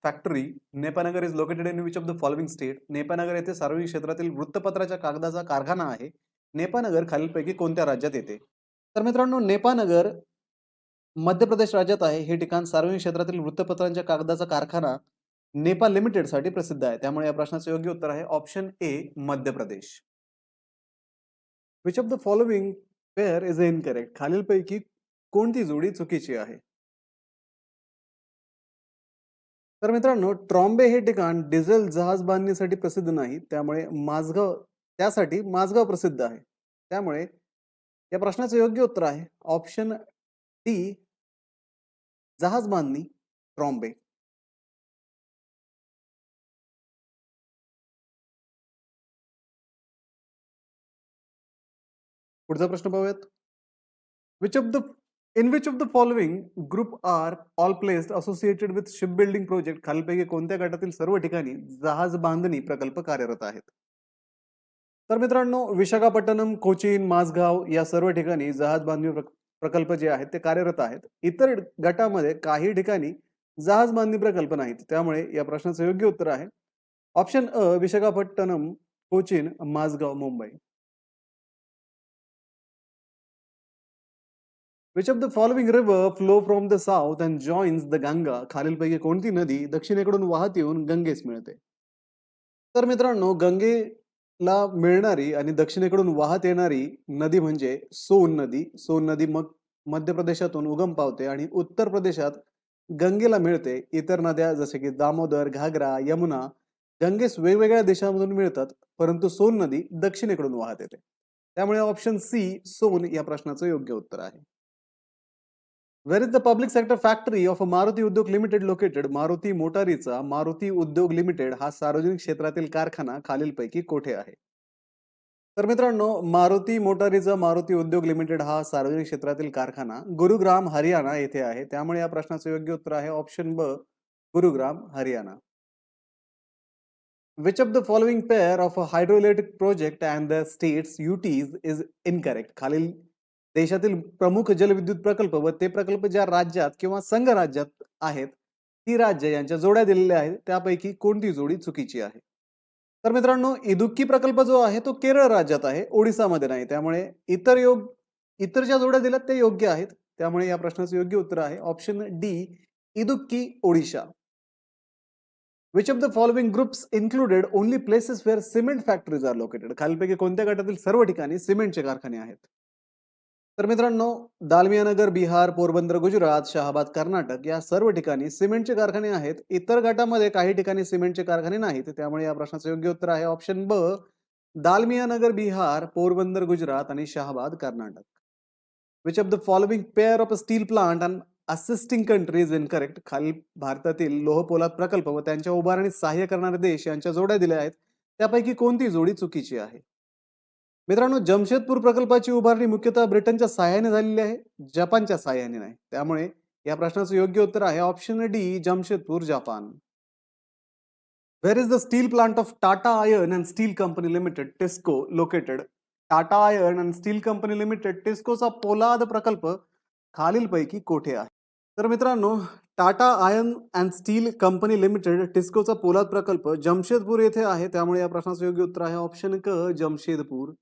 factory. Nepanagar is located in which of the following state? Nepanagar येथे सार्वजनिक क्षेत्रातील वृत्तपत्राच्या कागदाचा कारखाना आहे. नेपानगर खालीलपैकी कोणत्या राज्यात येते? तर मित्रांनो, नेपानगर मध्य प्रदेश राज्यात आहे. हे ठिकाण सार्वजनिक क्षेत्रातील वृत्तपत्रांच्या कागदाचा कारखाना नेपा लिमिटेड साठी प्रसिद्ध आहे. त्यामुळे या प्रश्नाचे योग्य उत्तर आहे option A, Madhya Pradesh. Which of the following pair is incorrect, खालीलपैकी कोणती जोडी चुकीची आहे? तर मित्रांनो, ट्रॉम्बे हे ठिकाण डिझेल जहाज बांधणीसाठी प्रसिद्ध नाही. त्यामुळे त्यासाठी माझगाव प्रसिद्ध आहे. त्यामुळे या प्रश्नाचे योग्य उत्तर आहे ऑप्शन डी, जहाज बांधणी, ट्रॉम्बे. पुढचा प्रश्न पाहूयात. In which of the following group are all placed associated with shipbuilding project, खालीलपैकी कोणत्या गटातील सर्व ठिकाणी जहाज बांधणी प्रकल्प कार्यरत आहेत? तर मित्रांनो, विशाखापट्टणम, कोचीन, माझगाव या सर्व ठिकाणी जहाज बांधणी प्रकल्प जे आहेत ते कार्यरत आहेत. इतर गटामध्ये काही ठिकाणी जहाज बांधणी प्रकल्प नाहीत. त्यामुळे या प्रश्नाचे योग्य उत्तर आहे option A, Visakhapatnam, Cochin, Mazagaon, Mumbai. Which of the following river flow from the south and joins the Ganga, खालीलपैकी कोणती नदी दक्षिणेकडून वाहत येऊन गंगेस मिळते? तर मित्रांनो, गंगेला मिळणारी आणि दक्षिणेकडून वाहत येणारी नदी म्हणजे सोन नदी. सोन नदी मग मध्य प्रदेशातून उगम पावते आणि उत्तर प्रदेशात गंगेला मिळते. इतर नद्या जसे की दामोदर, घागरा, यमुना गंगेस वेगवेगळ्या देशांमधून मिळतात, परंतु सोन नदी दक्षिणेकडून वाहत येते. त्यामुळे ऑप्शन सी, सोन या प्रश्नाचं योग्य उत्तर आहे. Where is the public sector factory of Maruti Udyog Limited located? Maruti मोटारीचा मारुती उद्योग लिमिटेड हा सार्वजनिक क्षेत्रातील कारखाना खालीलपैकी कोठे आहे? तर मित्रांनो, मारुती मोटारीचा मारुती उद्योग लिमिटेड हा सार्वजनिक क्षेत्रातील कारखाना गुरुग्राम, हरियाणा येथे आहे. त्यामुळे या प्रश्नाचे योग्य उत्तर आहे ऑप्शन ब, Gurugram, Haryana. Which of the following pair of a hydroelectric project and the states UTs is incorrect? खालील देशातील प्रमुख जलविद्युत प्रकल्प व ते प्रकल्प ज्या राज्यात किंवा संघ राज्यात आहेत ती राज्य यांच्या जोड्या दिलेल्या आहेत त्यापैकी कोणती जोडी चुकीची आहे? तर मित्रांनो, इदुक्की प्रकल्प जो आहे तो केरळ राज्यात आहे, ओडिसामध्ये नाही. त्यामुळे इतर ज्या जोड्या दिल्यात ते योग्य आहेत. त्यामुळे या प्रश्नाचे योग्य उत्तर आहे option D, Idukki, Odisha. Which of the following groups included only places where cement factories are located? खालीलपैकी कोणत्या गटातील सर्व ठिकाणी सिमेंटचे कारखाने आहेत? तर मित्रांनो, दालमियानगर बिहार, पोरबंदर गुजरात, शहाबाद कर्नाटक या सर्व ठिकाणी सिमेंटचे कारखाने आहेत. इतर गटामध्ये काही ठिकाणी सिमेंटचे कारखाने नाहीत. त्यामुळे या प्रश्नाचे योग्य उत्तर आहे ऑप्शन ब, दालमियानगर बिहार, पोरबंदर गुजरात आणि Shahabad Karnataka. Which of the following pair of a steel plant and assisting country is incorrect? खालील भारतातील लोहपोलाद प्रकल्प व त्यांच्या उभारणीस सहाय्य करणारे देश यांच्या जोड्या दिल्या आहेत त्यापैकी कोणती जोडी चुकीची आहे? मित्रांनो, जमशेदपूर प्रकल्पाची उभारणी मुख्यतः ब्रिटनच्या सहाय्याने झालेली आहे, जपानच्या सहाय्याने नाही. त्यामुळे या प्रश्नाचं योग्य उत्तर आहे option D, Jamshedpur, Japan. Where is the steel plant of Tata Iron and Steel Company Limited, TISCO, located? Tata iron and steel company limited, टिस्कोचा पोलाद प्रकल्प खालीलपैकी कोठे आहे? तर मित्रांनो, Tata iron and steel company limited, टिस्कोचा पोलाद प्रकल्प जमशेदपूर येथे आहे. त्यामुळे या प्रश्नाचं योग्य उत्तर आहे ऑप्शन क, Jamshedpur.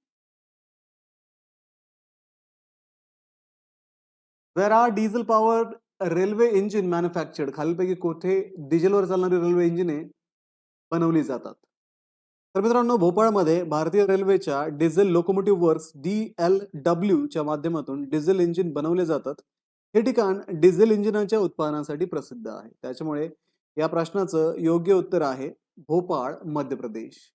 Where are diesel powered railway engine manufactured? खालीलपैकी कोठे डिझेलवर चालणारी रेल्वे इंजिने बनवली जातात? तर मित्रांनो, भोपाळमध्ये भारतीय रेल्वेच्या डिझेल लोकोमोटिव्ह वर्क्स DLW च्या माध्यमातून डिझेल इंजिन बनवले जातात. हे ठिकाण डिझेल इंजिनाच्या उत्पादनासाठी प्रसिद्ध आहे. त्याच्यामुळे या प्रश्नाचं योग्य उत्तर आहे Bhopal, Madhya Pradesh.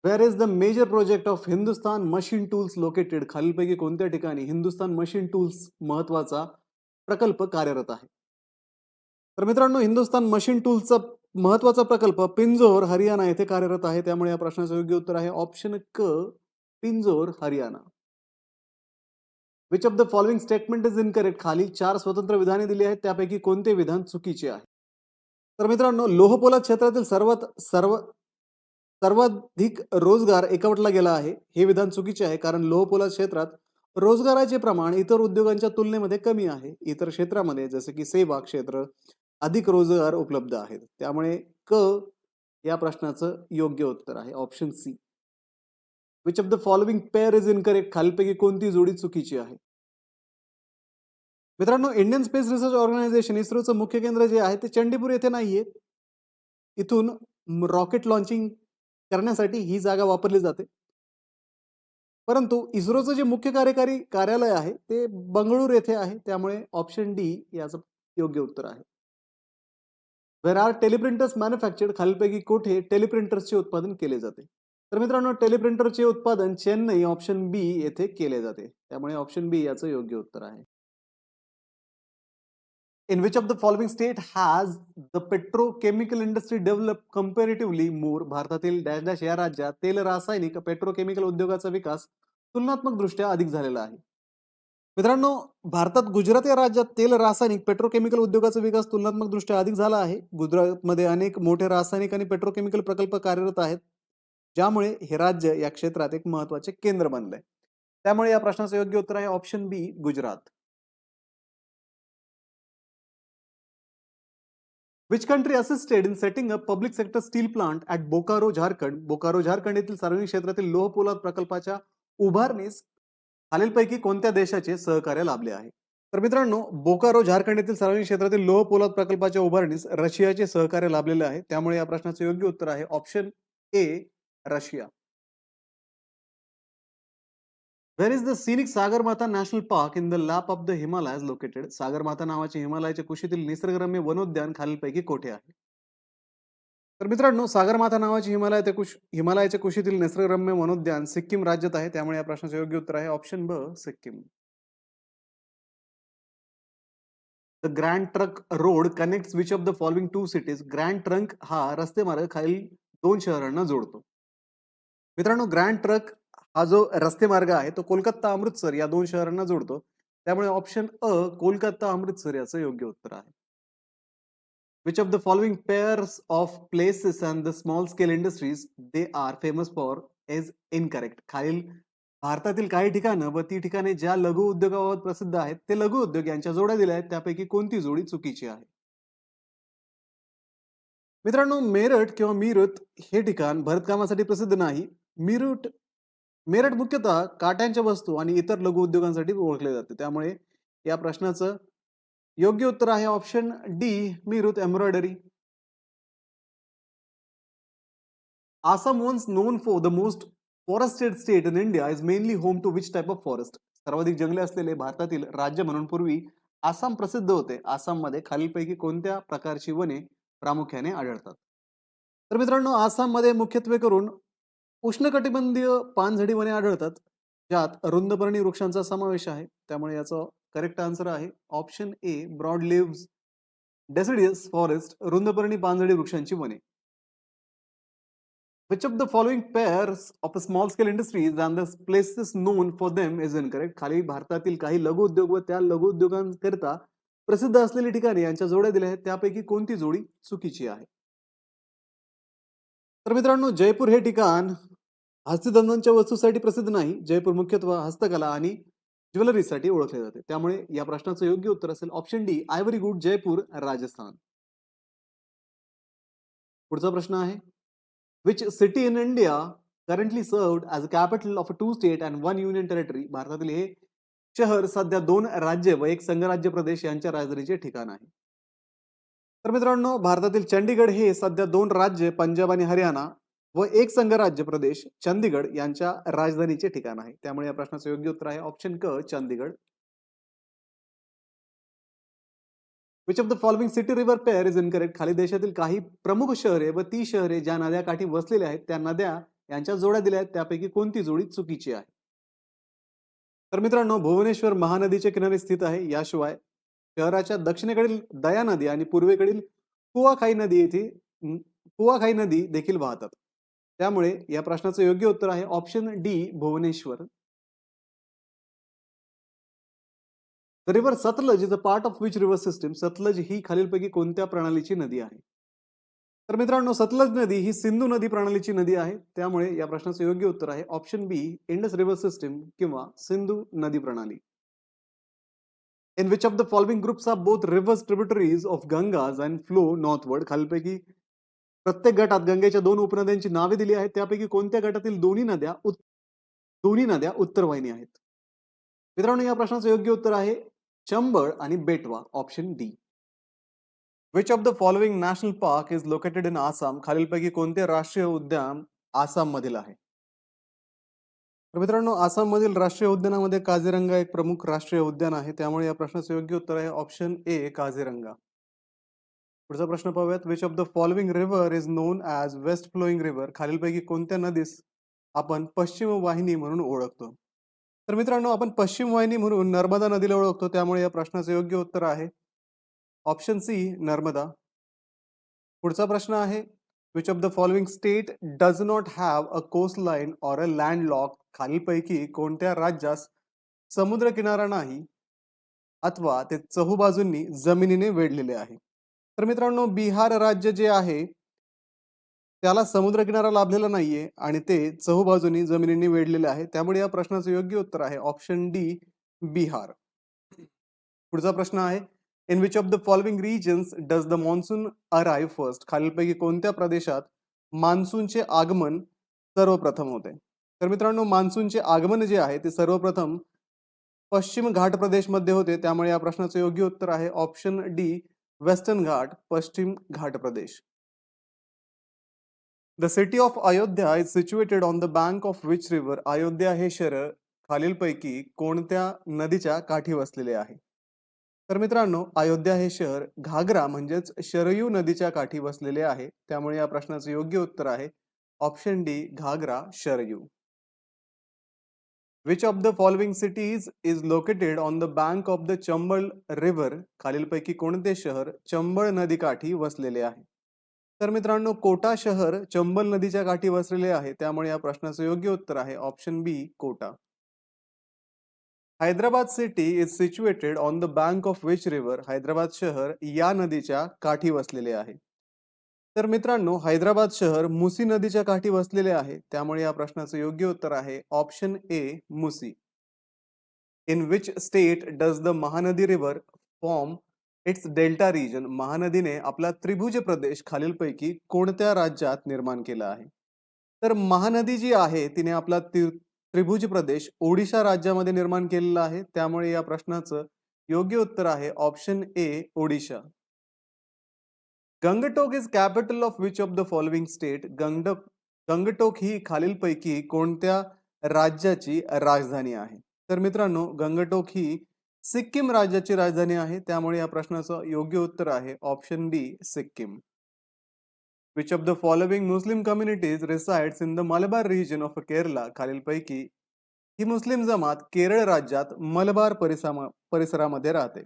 Where is the major project of Hindustan machine tools located? खालीलपैकी कोणत्या ठिकाणी हिंदुस्तान मशीन टूल्स महत्वाचा प्रकल्प कार्यरत आहे? तर मित्रांनो, हिंदुस्तान मशीन टूल्सचा महत्वाचा प्रकल्प पिंजोर हरियाणा येथे कार्यरत आहे. त्यामुळे या प्रश्नाचं योग्य उत्तर आहे ऑप्शन क, Pinjore Haryana. Which of the following statement is incorrect? खाली 4 स्वतंत्र विधाने दिली आहेत, त्यापैकी कोणते विधान चुकीचे आहे? तर मित्रांनो, लोहपोलाद क्षेत्रातील सर्वाधिक रोजगार एकवटला गेला आहे, हे विधान चुकीचे आहे. कारण लोहपोलाद क्षेत्रात रोजगाराचे प्रमाण इतर उद्योगांच्या तुलनेमध्ये कमी आहे. इतर क्षेत्रामध्ये जसे की सेवा क्षेत्र अधिक रोजगार उपलब्ध आहेत. त्यामुळे क या प्रश्नाचं योग्य उत्तर आहे option C. Which of the following pair is incorrect? खालीलपैकी कोणती जोडी चुकीची आहे? मित्रांनो, इंडियन स्पेस रिसर्च ऑर्गनायझेशन इस्रोचं मुख्य केंद्र जे आहे ते चंडीपूर येथे नाहीये. इथून रॉकेट लॉन्चिंग करण्यासाठी ही जागा वापरली जाते. परंतु इस्रोचं जे मुख्य कार्यकारी कार्यालय आहे ते बंगळूर येथे आहे. त्यामुळे ऑप्शन डी याचं योग्य उत्तर आहे. वेर आर टेलिप्रिंटर्स मॅन्युफॅक्चर्ड? खालीलपैकी कुठे टेलिप्रिंटर्सचे उत्पादन केले जाते? तर मित्रांनो, टेलिप्रिंटरचे उत्पादन चेन्नई ऑप्शन बी येथे केले जाते. त्यामुळे ऑप्शन बी याचं योग्य उत्तर आहे. In which of the following state has the petrochemical industry developed comparatively more? भारतातील डॅश डॅश या राज्यात तेल रासायनिक पेट्रोकेमिकल उद्योगाचा विकास तुलनात्मक दृष्ट्या अधिक झालेला आहे. मित्रांनो, भारतात गुजरात या राज्यात तेल रासायनिक पेट्रोकेमिकल उद्योगाचा विकास तुलनात्मक दृष्ट्या अधिक झाला आहे. गुजरातमध्ये अनेक मोठे रासायनिक आणि पेट्रोकेमिकल प्रकल्प कार्यरत आहेत, ज्यामुळे हे राज्य या क्षेत्रात एक महत्त्वाचे केंद्र बनलंय. त्यामुळे या प्रश्नाचं योग्य उत्तर आहे option B, Gujarat. Which country assisted in setting up public sector steel plant at Bokaro Jharkhand? Bokaro Jharkhand येथील सार्वजनिक क्षेत्रातील लोहपोलाद प्रकल्पाच्या उभारणीस खालीलपैकी कोणत्या देशाचे सहकार्य लाभले आहे? तर मित्रांनो, बोकारो झारखंड येथील सार्वजनिक क्षेत्रातील लोहपोलाद प्रकल्पाच्या उभारणीस रशियाचे सहकार्य लाभलेले आहे. त्यामुळे या प्रश्नाचे योग्य उत्तर आहे option A, Russia. Where is the scenic Sagarmatha national park in the lap of the Himalayas located? Sagarmatha नावाचे हिमालयाच्या कुशीतील निसर्गरम्य वनोद्यान खालीलपैकी कोठे आहे? तर मित्रांनो, सागरमाथा नावाचे हिमालयाच्या कुशीतील निसर्गरम्य वनोद्यान सिक्कीम राज्यात आहे. त्यामुळे या प्रश्नाचे योग्य उत्तर आहे option B, Sikkim. The grand trunk road connects which of the following two cities? Grand trunk हा रस्ते मार्ग खालील 2 शहरांना जोडतो. मित्रांनो, ग्रँड ट्रंक हा जो रस्ते मार्ग आहे तो कोलकाता अमृतसर या 2 शहरांना जोडतो. त्यामुळे ऑप्शन अ, कोलकाता अमृतसर याचं योग्य उत्तर आहे. Which of the following pairs of places and the small scale industries they are famous for is incorrect? खालील भारतातील काही ठिकाणं व ती ठिकाणे ज्या लघु उद्योगाबाबत प्रसिद्ध आहेत ते लघु उद्योग यांच्या जोड्या दिल्या आहेत, त्यापैकी कोणती जोडी चुकीची आहे? मित्रांनो, मेरठ किंवा मीरत हे ठिकाण भरतकामासाठी प्रसिद्ध नाही. मेरठ मुख्यतः काट्यांच्या वस्तू आणि इतर लघु उद्योगांसाठी ओळखले जाते. त्यामुळे या प्रश्नाचं योग्य उत्तर आहे option D, Meerut embroidery. Assam once known for the most forested state in India is mainly home to which type of forest? सर्वाधिक जंगले असलेले भारतातील राज्य म्हणून पूर्वी आसाम प्रसिद्ध होते. आसाममध्ये खालीलपैकी कोणत्या प्रकारची वने प्रामुख्याने आढळतात? तर मित्रांनो, आसाममध्ये मुख्यत्वे करून उष्णकटिबंधीय पानझडी वने आढळतात, ज्यात रुंदपर्णी वृक्षांचा समावेश आहे. त्यामुळे याचा करेक्ट आन्सर आहे option A, broad leaves deciduous forest, रुंदपर्णी पानझडी वृक्षांची वने. Which of the following pairs of a small scale industries and the places known for them is incorrect? खाली भारतातील काही लघु उद्योग व त्या लघु उद्योगांकरिता प्रसिद्ध असलेली ठिकाणे यांच्या जोड्या दिल्या आहेत, त्यापैकी कोणती जोडी चुकीची आहे? तर मित्रांनो, जयपूर हे ठिकाण हस्तधन्यांच्या वस्तूसाठी प्रसिद्ध नाही. जयपूर मुख्यत्वे हस्तकला आणि ज्वेलरीसाठी ओळखले जाते. त्यामुळे या प्रश्नाचं योग्य उत्तर असेल option D, ivory good, Jaipur, Rajasthan. पुढचा प्रश्न आहे, which city in India currently served as a capital of a 2 state and 1 union territory? भारतातील हे शहर सध्या 2 राज्य व 1 संघराज्य प्रदेश यांच्या राजधानीचे ठिकाण आहे. तर मित्रांनो, भारतातील चंडीगड हे सध्या 2 राज्य पंजाब आणि हरियाणा व 1 संघराज्य प्रदेश चंदीगड यांच्या राजधानीचे ठिकाण आहे. त्यामुळे या प्रश्नाचं योग्य उत्तर आहे ऑप्शन क, Chandigarh. Which of the following city river pair is incorrect? खाली देशातील काही प्रमुख शहरे व ती शहरे ज्या नद्याकाठी वसलेल्या आहेत त्या नद्या यांच्या जोड्या दिल्या आहेत त्यापैकी कोणती जोडी चुकीची आहे? तर मित्रांनो, भुवनेश्वर महानदीच्या किनारी स्थित आहे. याशिवाय शहराच्या दक्षिणेकडील दया नदी आणि पूर्वेकडील कुआखाई नदी येथे कुआखाई नदी देखील वाहतात. त्यामुळे या प्रश्नाचं योग्य उत्तर आहे option D Bhubaneswar. The river Sutlej is a part of which river system? Sutlej ही खालीलपैकी कोणत्या प्रणालीची नदी आहे? तर मित्रांनो, सतलज नदी ही सिंधू नदी प्रणालीची नदी आहे. त्यामुळे या प्रश्नाचं योग्य उत्तर आहे ऑप्शन बी इंडस रिव्हर सिस्टीम किंवा सिंधू नदी प्रणाली. In which of the following groups are both rivers tributaries of Gangas and flow northward? खालीलपैकी प्रत्येक गटात गंगेच्या दोन उपनद्यांची नावे दिली आहेत. त्यापैकी कोणत्या गटातील दोन्ही नद्या उत्तरवाहिनी आहेत? मित्रांनो, या प्रश्नाचं योग्य उत्तर आहे चंबळ आणि बेटवा, option D. Which of the following national park is located in Assam? खालीलपैकी कोणते राष्ट्रीय उद्यान आसाम मधील आहे? तर मित्रांनो, आसाम मधील राष्ट्रीय उद्यानामध्ये काझीरंगा एक प्रमुख राष्ट्रीय उद्यान आहे. त्यामुळे या प्रश्नाचं योग्य उत्तर आहे ऑप्शन ए काझीरंगा. पुढचा प्रश्न पाहूयात. Which of the following river is known as west flowing river? खालीलपैकी कोणत्या नदीस आपण पश्चिम वाहिनी म्हणून ओळखतो? तर मित्रांनो, आपण पश्चिम वाहिनी म्हणून नर्मदा नदीला ओळखतो. त्यामुळे या प्रश्नाचं योग्य उत्तर आहे ऑप्शन सी नर्मदा. पुढचा प्रश्न आहे which of the following state does not have a coast line or a landlock? खालीलपैकी कोणत्या राज्यास समुद्र किनारा नाही अथवा ते चहूबाजूंनी जमिनीने वेढलेले आहे? तर मित्रांनो, बिहार राज्य जे आहे त्याला समुद्र किनारा लाभलेला नाहीये आणि ते चहूबाजूंनी जमिनीने वेढलेले आहे. त्यामुळे या प्रश्नाचं योग्य उत्तर आहे ऑप्शन डी बिहार. पुढचा प्रश्न आहे in which of the following regions does the monsoon arrive first? खालीलपैकी कोणत्या प्रदेशात मान्सूनचे आगमन सर्वप्रथम होते? तर मित्रांनो, मान्सूनचे आगमन जे आहे ते सर्वप्रथम पश्चिम घाट प्रदेशमध्ये होते. त्यामुळे या प्रश्नाचं योग्य उत्तर आहे ऑप्शन डी वेस्टर्न घाट, पश्चिम घाट प्रदेश. The city of Ayodhya is situated on the bank of which river? Ayodhya हे शहर खालीलपैकी कोणत्या नदीच्या काठी वसलेले आहे? तर मित्रांनो, अयोध्या हे शहर घागरा म्हणजेच शरयू नदीच्या काठी वसलेले आहे. त्यामुळे या प्रश्नाचं योग्य उत्तर आहे option D Ghaghara Saryu. Which of the following cities is located on the bank of the Chambal river? खालीलपैकी कोणते शहर चंबळ नदीकाठी वसलेले आहे? तर मित्रांनो, कोटा शहर चंबळ नदीच्या काठी वसलेले आहे. त्यामुळे या प्रश्नाचं योग्य उत्तर आहे option B Kota. Hyderabad city is situated on the bank of which river? Hyderabad शहर या नदीच्या काठी वसलेले आहे. तर मित्रांनो, हैदराबाद शहर मुसी नदीच्या काठी वसलेले आहे. त्यामुळे या प्रश्नाचं योग्य उत्तर आहे option A Musi. In which state does the Mahanadi river form its delta region? महानदीने आपला त्रिभुज प्रदेश खालीलपैकी कोणत्या राज्यात निर्माण केला आहे? तर महानदी जी आहे तिने आपला त्रिभुज प्रदेश ओडिशा राज्यामध्ये निर्माण केलेला आहे. त्यामुळे या प्रश्नाचं योग्य उत्तर आहे option A Odisha. Gangtok is capital of which of the following state? Gangtok ही खालीलपैकी कोणत्या राज्याची राजधानी आहे? तर मित्रांनो, गंगटोक ही सिक्कीम राज्याची राजधानी आहे. त्यामुळे या प्रश्नाचं योग्य उत्तर आहे option D Sikkim. Which of the following Muslim communities resides in the Malabar region of Kerala? खालीलपैकी ही मुस्लिम जमात केरळ राज्यात मलबार परिसरामध्ये राहते.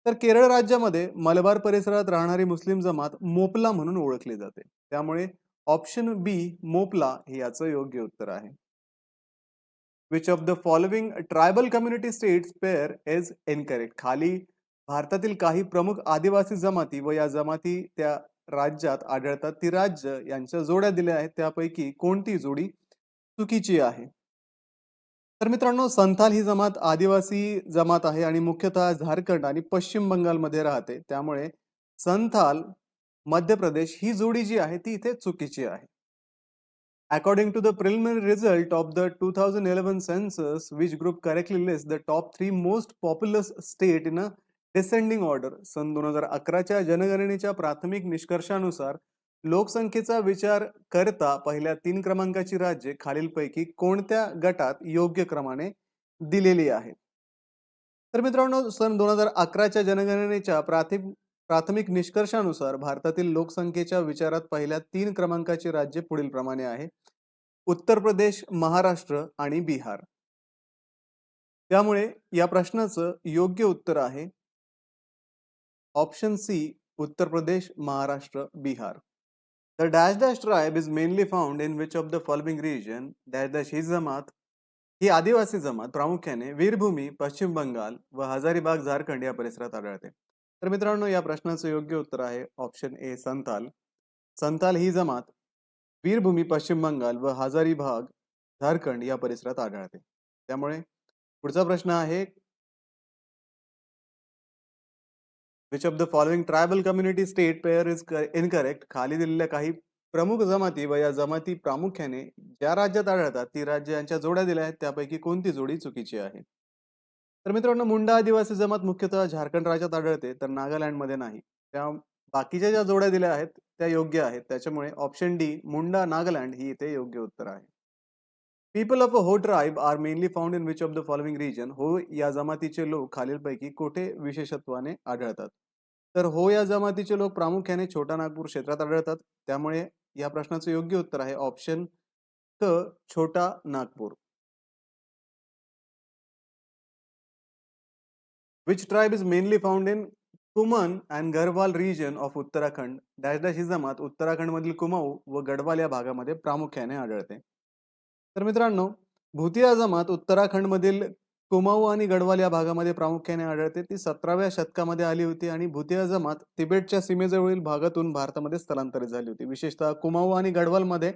तर केरळ राज्यामध्ये मलबार परिसरात राहणारी मुस्लिम जमात मोपला म्हणून ओळखली जाते. त्यामुळे ऑप्शन बी मोपला हे याचं योग्य उत्तर आहे. Which of the following tribal community states pair is incorrect? खाली भारतातील काही प्रमुख आदिवासी जमाती व या जमाती त्या राज्यात आढळतात ती राज्य यांच्या जोड्या दिल्या आहेत. त्यापैकी कोणती जोडी चुकीची आहे? तर मित्रांनो, संथाल ही जमात आदिवासी जमात आहे आणि मुख्यतः झारखंड आणि पश्चिम बंगालमध्ये राहते. त्यामुळे संथाल, मध्य प्रदेश ही जोडी जी आहे ती इथे चुकीची आहे. According to the preliminary result of the 2011 census which group correctly list the top 3 most populous state in a descending order? सन 2011च्या जनगणनेच्या प्राथमिक निष्कर्षानुसार लोकसंख्येचा विचार करता पहिल्या 3 क्रमांकाची राज्ये खालीलपैकी कोणत्या गटात योग्य क्रमाने दिलेली आहेत? तर मित्रांनो, सन 2011च्या जनगणनेच्या प्राथमिक निष्कर्षानुसार भारतातील लोकसंख्येच्या विचारात पहिल्या 3 क्रमांकाची राज्ये पुढील प्रमाणे आहे. उत्तर प्रदेश, महाराष्ट्र आणि बिहार. त्यामुळे या प्रश्नाचं योग्य उत्तर आहे option C, Uttar Pradesh, Maharashtra, Bihar. The dash dash tribe is mainly found in which of the following region? Dash dash ही जमात ही आदिवासी जमात प्रामुख्याने वीरभूमी, पश्चिम बंगाल व हजारीबाग, झारखंड या परिसरात आढळते. तर मित्रांनो, या प्रश्नाचं योग्य उत्तर आहे ऑप्शन ए, संथाल. संथाल ही जमात वीरभूमी, पश्चिम बंगाल व हजारीबाग, झारखंड या परिसरात आढळते. त्यामुळे पुढचा प्रश्न आहे, which of the following tribal community state pair is incorrect? खाली दिलेल्या काही प्रमुख जमाती व या जमाती प्रामुख्याने ज्या राज्यात आढळतात ती राज्य यांच्या जोड्या दिल्या आहेत, त्यापैकी कोणती जोडी चुकीची आहे? तर मित्रांनो, मुंडा आदिवासी जमात मुख्यतः झारखंड राज्यात आढळते, तर नागालँड मध्ये नाही. त्या बाकीच्या ज्या जोड्या दिल्या आहेत त्या योग्य आहेत. त्याच्यामुळे ऑप्शन डी, मुंडा, नागालँड ही इथे योग्य उत्तर आहे. People of a Ho tribe are mainly found in which of the following region? Ho या जमातीचे लोक खालीलपैकी कुठे विशेषत्वाने आढळतात? तर हो या जमातीचे लोक प्रामुख्याने छोटा नागपूर क्षेत्रात आढळतात. त्यामुळे या प्रश्नाचं योग्य उत्तर आहे ऑप्शन क, Chota Nagpur. Which tribe is mainly found in Kumaon and Garhwal region of Uttarakhand? Dash dash ही जमात उत्तराखंड मधील कुमाऊ व गढवाल या भागामध्ये प्रामुख्याने आढळते. तर मित्रांनो, भूतिया जमात उत्तराखंड मधील कुमाऊ आणि गढवाल या भागामध्ये प्रामुख्याने आढळते. ती 17व्या शतकामध्ये आली होती आणि भूतिया जमात तिबेटच्या सीमेजवळील भागातून भारतामध्ये स्थलांतरित झाली होती. विशेषतः कुमाऊ आणि गढवाल मध्ये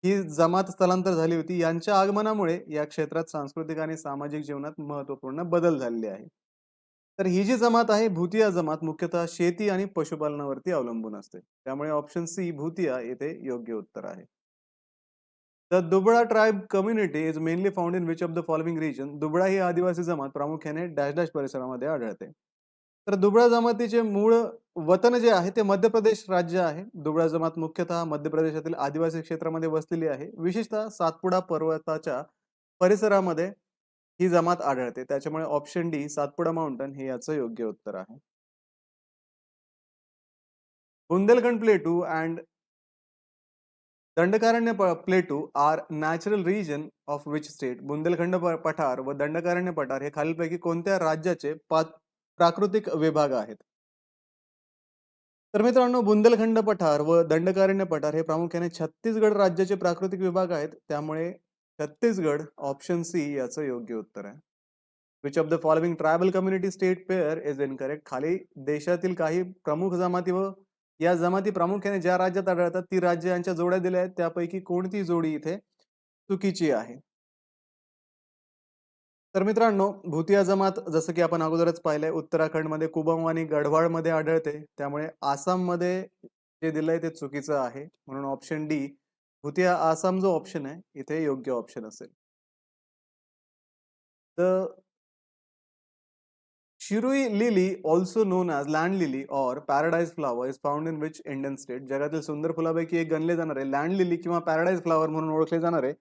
ही जमात स्थलांतर झाली होती. यांच्या आगमनामुळे या क्षेत्रात सांस्कृतिक आणि सामाजिक जीवनात महत्त्वपूर्ण बदल झालेले आहे. तर ही जी जमात आहे भूतिया जमात मुख्यतः शेती आणि पशुपालनावरती अवलंबून असते. त्यामुळे ऑप्शन सी, भूतिया येथे योग्य उत्तर आहे. The Dubla tribe community is mainly found in which of the following region? Dubla ही आदिवासी जमात प्रामुख्याने डॅश डॅश परिसरामध्ये आढळते. तर दुबळा जमातीचे मूळ वतन जे आहे ते मध्य प्रदेश राज्य आहे. दुबळा जमात मुख्यतः मध्य प्रदेशातील आदिवासी क्षेत्रामध्ये वसलेली आहे. विशेषतः सातपुडा पर्वताच्या परिसरामध्ये ही जमात आढळते. त्याच्यामुळे ऑप्शन डी, सातपुडा माउंटन हे याचं योग्य उत्तर आहे. Bundelkhand plateau and Dandakaranya plateau are natural region of which state? Bundelkhand पठार व दंडकारण्य पठार हे खालीलपैकी कोणत्या राज्याचे प्राकृतिक विभाग आहेत? तर मित्रांनो, बुंदेलखंड पठार व दंडकारण्य पठार हे प्रामुख्याने छत्तीसगड राज्याचे प्राकृतिक विभाग आहेत. त्यामुळे छत्तीसगड ऑप्शन सी याचं योग्य उत्तर आहे. Which of the following tribal community state pair is incorrect? खाली देशातील काही प्रमुख जमाती व या जमाती प्रामुख्याने ज्या राज्यात आढळतात ती राज्य यांच्या जोड्या दिल्या आहेत, त्यापैकी कोणती जोडी इथे चुकीची आहे? तर मित्रांनो, भूतिया जमात जसं की आपण अगोदरच पाहिलंय उत्तराखंड मध्ये कुमाऊ आणि गढवाळ मध्ये आढळते. त्यामुळे आसाम मध्ये जे दिलंय ते चुकीचं आहे. म्हणून ऑप्शन डी, भूतिया आसाम जो ऑप्शन आहे इथे योग्य ऑप्शन असेल. The Shirui lily, also known as land lily और paradise flower, is found in which Indian state? जगातील सुंदर फुलापैकी एक गणले जाणारे लँड लिली किंवा पॅराडाइज फ्लॉवर म्हणून ओळखले जाणारे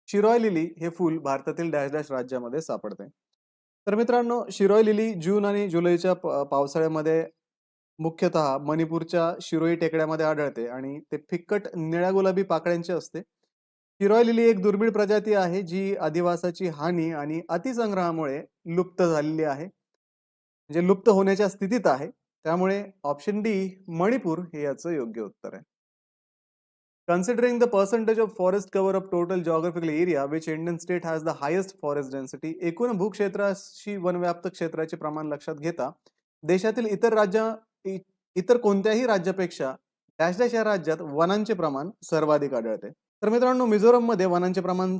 शिरोय लिली हे फुल भारतातील डॅश डॅश राज्यामध्ये सापडते. तर मित्रांनो, शिरोय लिली जून आणि जुलैच्या पावसाळ्यामध्ये मुख्यतः मणिपूरच्या शिरोई टेकड्यामध्ये आढळते आणि ते फिक्कट निळ्या गुलाबी पाकळ्यांचे असते. शिरोय लिली एक दुर्मिळ प्रजाती आहे जी अधिवासाची हानी आणि अतिसंग्रहामुळे लुप्त झालेली आहे, म्हणजे लुप्त होण्याच्या स्थितीत आहे. त्यामुळे ऑप्शन डी, मणिपूर हे याचं योग्य उत्तर आहे. Considering the percentage of forest cover of total geographical area, which Indian state has the highest forest density? एकूण भूक्षेत्राशी वनव्याप्त क्षेत्राचे प्रमाण लक्षात घेता देशातील इतर कोणत्याही राज्यापेक्षा डॅश डॅश या राज्यात वनांचे प्रमाण सर्वाधिक आढळते? तर मित्रांनो, मिझोरम मध्ये वनांचे प्रमाण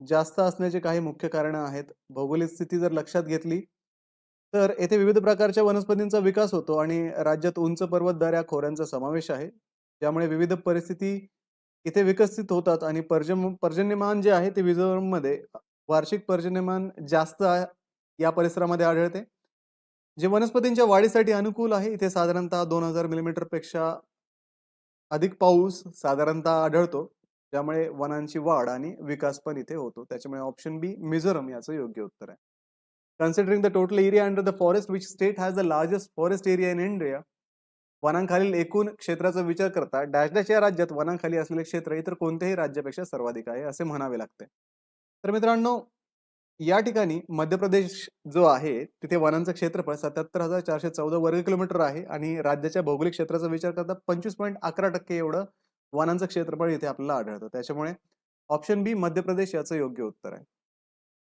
जास्त असण्याचे काही मुख्य कारणं आहेत. भौगोलिक स्थिती जर लक्षात घेतली तर येथे विविध प्रकारच्या वनस्पतींचा विकास होतो आणि राज्यात उंच पर्वत, दऱ्या, खोऱ्यांचा समावेश आहे, ज्यामुळे विविध परिस्थिती इथे विकसित होतात आणि पर्जन्यमान जे आहे ते मिझोरममध्ये वार्षिक पर्जन्यमान जास्त या परिसरामध्ये आढळते, जे वनस्पतींच्या वाढीसाठी अनुकूल आहे. इथे साधारणतः 2000 मिलीमीटर पेक्षा अधिक पाऊस साधारणतः आढळतो, ज्यामुळे वनांची वाढ आणि विकास पण इथे होतो. त्याच्यामुळे ऑप्शन बी, मिझोरम याचं योग्य उत्तर आहे. Considering the total area under the forest, which state has the largest forest area in India? वनांखालील एकूण क्षेत्राचा विचार करता डॅश डॅश या राज्यात वनांखाली असलेले क्षेत्र इतर कोणत्याही राज्यापेक्षा सर्वाधिक आहे असे म्हणावे लागते. तर मित्रांनो, या ठिकाणी मध्य प्रदेश जो आहे तिथे वनांचं क्षेत्रफळ 77,414 वर्ग किलोमीटर आहे आणि राज्याच्या भौगोलिक क्षेत्राचा विचार करता 25.11% एवढं वनांचं क्षेत्रफळ इथे आपल्याला आढळतं. त्याच्यामुळे ऑप्शन बी मध्य प्रदेश याचं योग्य उत्तर आहे.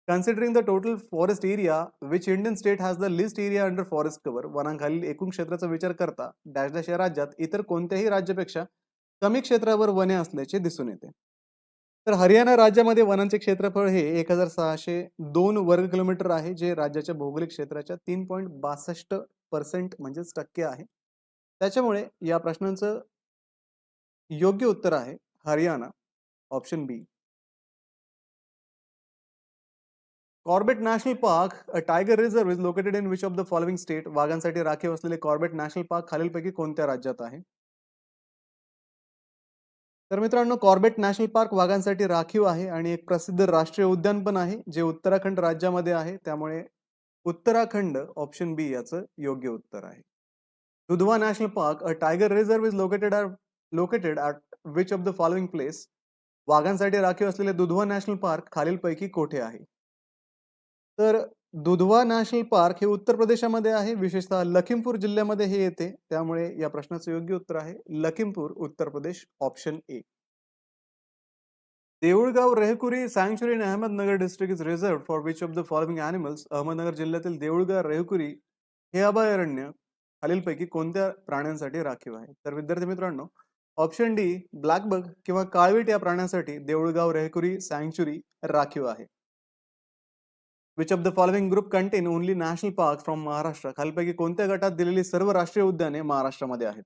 Considering the total forest area which Indian state has the least area under forest cover, वनांखालील एकूण क्षेत्राचा विचार करता डॅश डॅश या राज्यात इतर कोणत्याही राज्यापेक्षा कमी क्षेत्रावर वने असल्याचे दिसून येते. तर हरियाणा राज्यामध्ये वनांचे क्षेत्रफळ हे 1,602 वर्ग किलोमीटर आहे, जे राज्याच्या भौगोलिक क्षेत्राच्या 3.62% म्हणजेच टक्के आहे. त्याच्यामुळे या प्रश्नांचं योग्य उत्तर आहे Haryana, option B. Corbett national park, a tiger reserve is located in which of the following state, वाघांसाठी राखीव असलेले कॉर्बेट नॅशनल पार्क खालीलपैकी कोणत्या राज्यात आहे? तर मित्रांनो, कॉर्बेट नॅशनल पार्क वाघांसाठी राखीव आहे आणि एक प्रसिद्ध राष्ट्रीय उद्यान पण आहे, जे उत्तराखंड राज्यामध्ये आहे. त्यामुळे उत्तराखंड, ऑप्शन बी याचं योग्य उत्तर आहे. Dudhwa national park, a tiger reserve is located at which of the following place, वाघांसाठी राखीव असलेले दुधवा नॅशनल पार्क खालीलपैकी कोठे आहे? तर दुधवा नॅशनल पार्क हे उत्तर प्रदेशामध्ये आहे, विशेषतः लखीमपूर जिल्ह्यामध्ये हे येते. त्यामुळे या प्रश्नाचं योग्य उत्तर आहे Lakhimpur, Uttar Pradesh, option A. Deulgaon Rehekuri sanctuary in Ahmednagar district is reserved for which of the following animals, Ahmednagar जिल्ह्यातील देऊळगाव रेहकुरी हे अभयारण्य खालीलपैकी कोणत्या प्राण्यांसाठी राखीव आहे? तर विद्यार्थी मित्रांनो, ऑप्शन डी ब्लॅकबग किंवा काळवीट या प्राण्यासाठी देऊळगाव रेहकुरी सँक्च्युरी राखीव आहे. Which of the following group content only national park from Maharashtra, खालीलपैकी कोणत्या गटात दिलेली सर्व राष्ट्रीय उद्याने महाराष्ट्रामध्ये आहेत?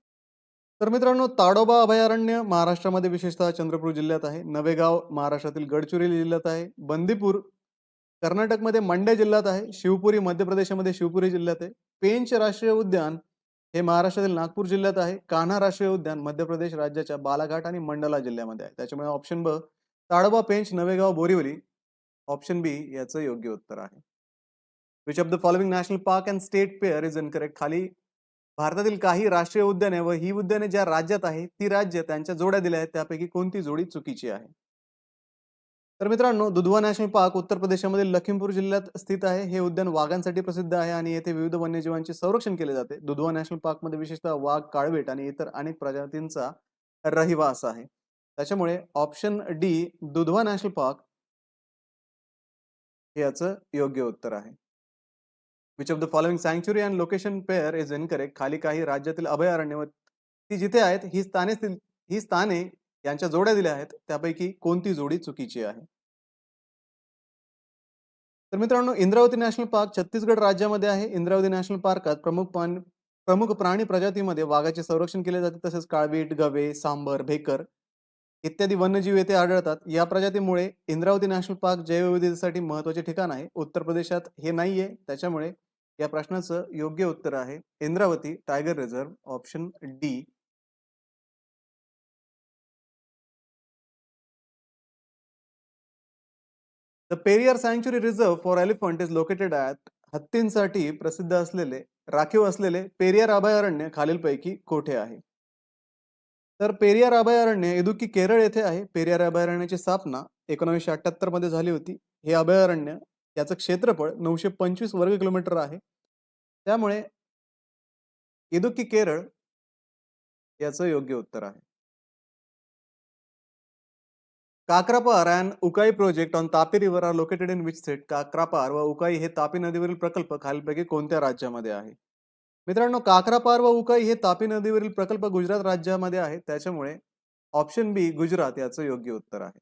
तर मित्रांनो, ताडोबा अभयारण्य महाराष्ट्रामध्ये विशेषतः चंद्रपूर जिल्ह्यात आहे. नवेगाव महाराष्ट्रातील गडचिरोली जिल्ह्यात आहे. बंदीपूर कर्नाटकमध्ये मंड्या जिल्ह्यात आहे. शिवपुरी मध्य प्रदेशामध्ये शिवपुरी जिल्ह्यात आहे. पेंच राष्ट्रीय उद्यान हे महाराष्ट्रातील नागपूर जिल्ह्यात आहे. कान्हा राष्ट्रीय उद्यान मध्य प्रदेश राज्याच्या बालाघाट आणि मंडला जिल्ह्यामध्ये आहे. त्याच्यामुळे ऑप्शन ब, ताडोबा, पेंच, नवेगाव, बोरिवली, ऑप्शन बी याचं योग्य उत्तर आहे. Which of the following national park and state pair is incorrect, खाली भारतातील काही राष्ट्रीय उद्याने व ही उद्याने ज्या राज्यात आहे ती राज्य त्यांच्या जोड्या दिल्या आहेत, त्यापैकी कोणती जोडी चुकीची आहे? तर मित्रांनो, दुधवा नॅशनल पार्क उत्तर प्रदेशामध्ये लखीमपूर जिल्ह्यात स्थित आहे. हे उद्यान वाघांसाठी प्रसिद्ध आहे आणि येथे विविध वन्यजीवांचे संरक्षण केले जाते. दुधवा नॅशनल पार्कमध्ये विशेषतः वाघ, काळवेट आणि इतर अनेक प्रजातींचा रहिवास आहे. त्याच्यामुळे option D Dudhwa national park हे याचं योग्य उत्तर आहे. Which of the following sanctuary and location pair is incorrect, खाली काही राज्यातील अभयारण्य व ती जिथे आहेत ही स्थाने यांच्या जोड्या दिल्या आहेत, त्यापैकी कोणती जोडी चुकीची आहे? तर मित्रांनो, इंद्रावती नॅशनल पार्क छत्तीसगड राज्यामध्ये आहे. इंद्रावती नॅशनल पार्कात प्रमुख प्राणी प्रजातीमध्ये वाघाचे संरक्षण केले जाते. तसेच काळवीट, गवे, सांबर, भेकर इत्यादी वन्यजीव येथे आढळतात. या प्रजातीमुळे इंद्रावती नॅशनल पार्क जैवविविधतेसाठी महत्त्वाचे ठिकाण आहे. उत्तर प्रदेशात हे नाहीये. त्याच्यामुळे या प्रश्नाचं योग्य उत्तर आहे Indravati tiger reserve, option D. The Periyar sanctuary reserve for elephant is located at, हत्तींसाठी प्रसिद्ध असलेले राखीव असलेले पेरियार अभयारण्य खालीलपैकी कोठे आहे? तर पेरियार अभयारण्य इदुक्की केरळ येथे आहे. पेरियार अभयारण्याची स्थापना 1978 मध्ये झाली होती. हे अभयारण्य याचं क्षेत्रफळ 925 वर्ग किलोमीटर आहे. त्यामुळे इदुक्की केरळ याचं योग्य उत्तर आहे. Kakrapar and Ukai project on Tapi river are located in which state, Kakrapar व उकाई हे तापी नदीवरील प्रकल्प खालीलपैकी कोणत्या राज्यामध्ये आहे? मित्रांनो, काक्रापार व उकाई हे तापी नदीवरील प्रकल्प गुजरात राज्यामध्ये आहे. त्याच्यामुळे ऑप्शन बी गुजरात याचं योग्य उत्तर आहे.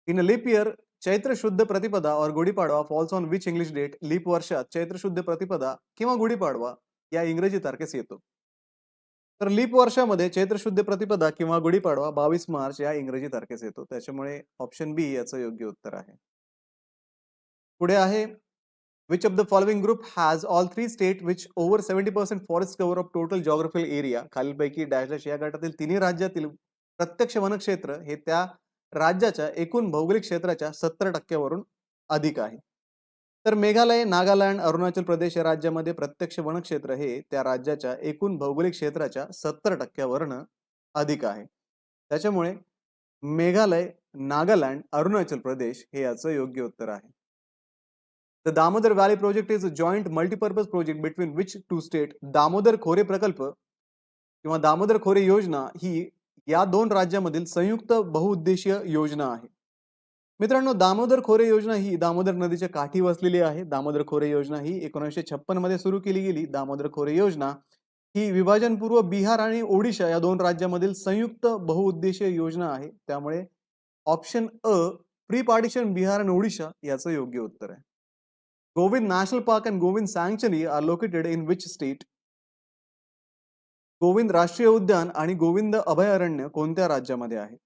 इन लीप इयर चैत्र शुद्ध प्रतिपदा और Gudi Padwa falls on which English date, leap वर्षात चैत्र शुद्ध प्रतिपदा किंवा गुढीपाडवा या इंग्रजी तारखेस येतो. तर लीप वर्षामध्ये चैत्र शुद्ध प्रतिपदा किंवा गुढीपाडवा 22 मार्च या इंग्रजी तारखेस येतो. त्याच्यामुळे ऑप्शन बी याचं योग्य उत्तर आहे. पुढे आहे which of the following group has all 3 state which over 70% forest cover of total geographical area, खालीलपैकी डॅश डॅश या गटातील तिन्ही राज्यातील प्रत्यक्ष वनक्षेत्र हे त्या राज्याच्या एकूण भौगोलिक क्षेत्राच्या 70% वरून अधिक आहे. तर मेघालय, नागालँड, अरुणाचल प्रदेश या राज्यामध्ये प्रत्यक्ष वनक्षेत्र हे त्या राज्याच्या एकूण भौगोलिक क्षेत्राच्या 70% अधिक आहे. त्याच्यामुळे मेघालय, नागालँड, अरुणाचल प्रदेश हे याचं योग्य उत्तर आहे. The Damodar Valley Project is a joint multi-purpose project between which two states? Damodar खोरे प्रकल्प किंवा दामोदर खोरे योजना ही या दोन राज्यामधील संयुक्त बहुउद्देशीय योजना आहे. मित्रांनो, दामोदर खोरे योजना ही दामोदर नदीच्या काठी वसलेली आहे. दामोदर खोरे योजना ही 1956 मध्ये सुरू केली गेली. दामोदर खोरे योजना ही विभाजनपूर्व बिहार आणि ओडिशा या दोन राज्यामधील संयुक्त बहुउद्देशीय योजना आहे. त्यामुळे option A pre partition Bihar आणि ओडिशा याचं योग्य उत्तर आहे. Govind national park and Govind sanctuary are located in which state? Govind राष्ट्रीय उद्यान आणि गोविंद अभयारण्य कोणत्या राज्यामध्ये आहे?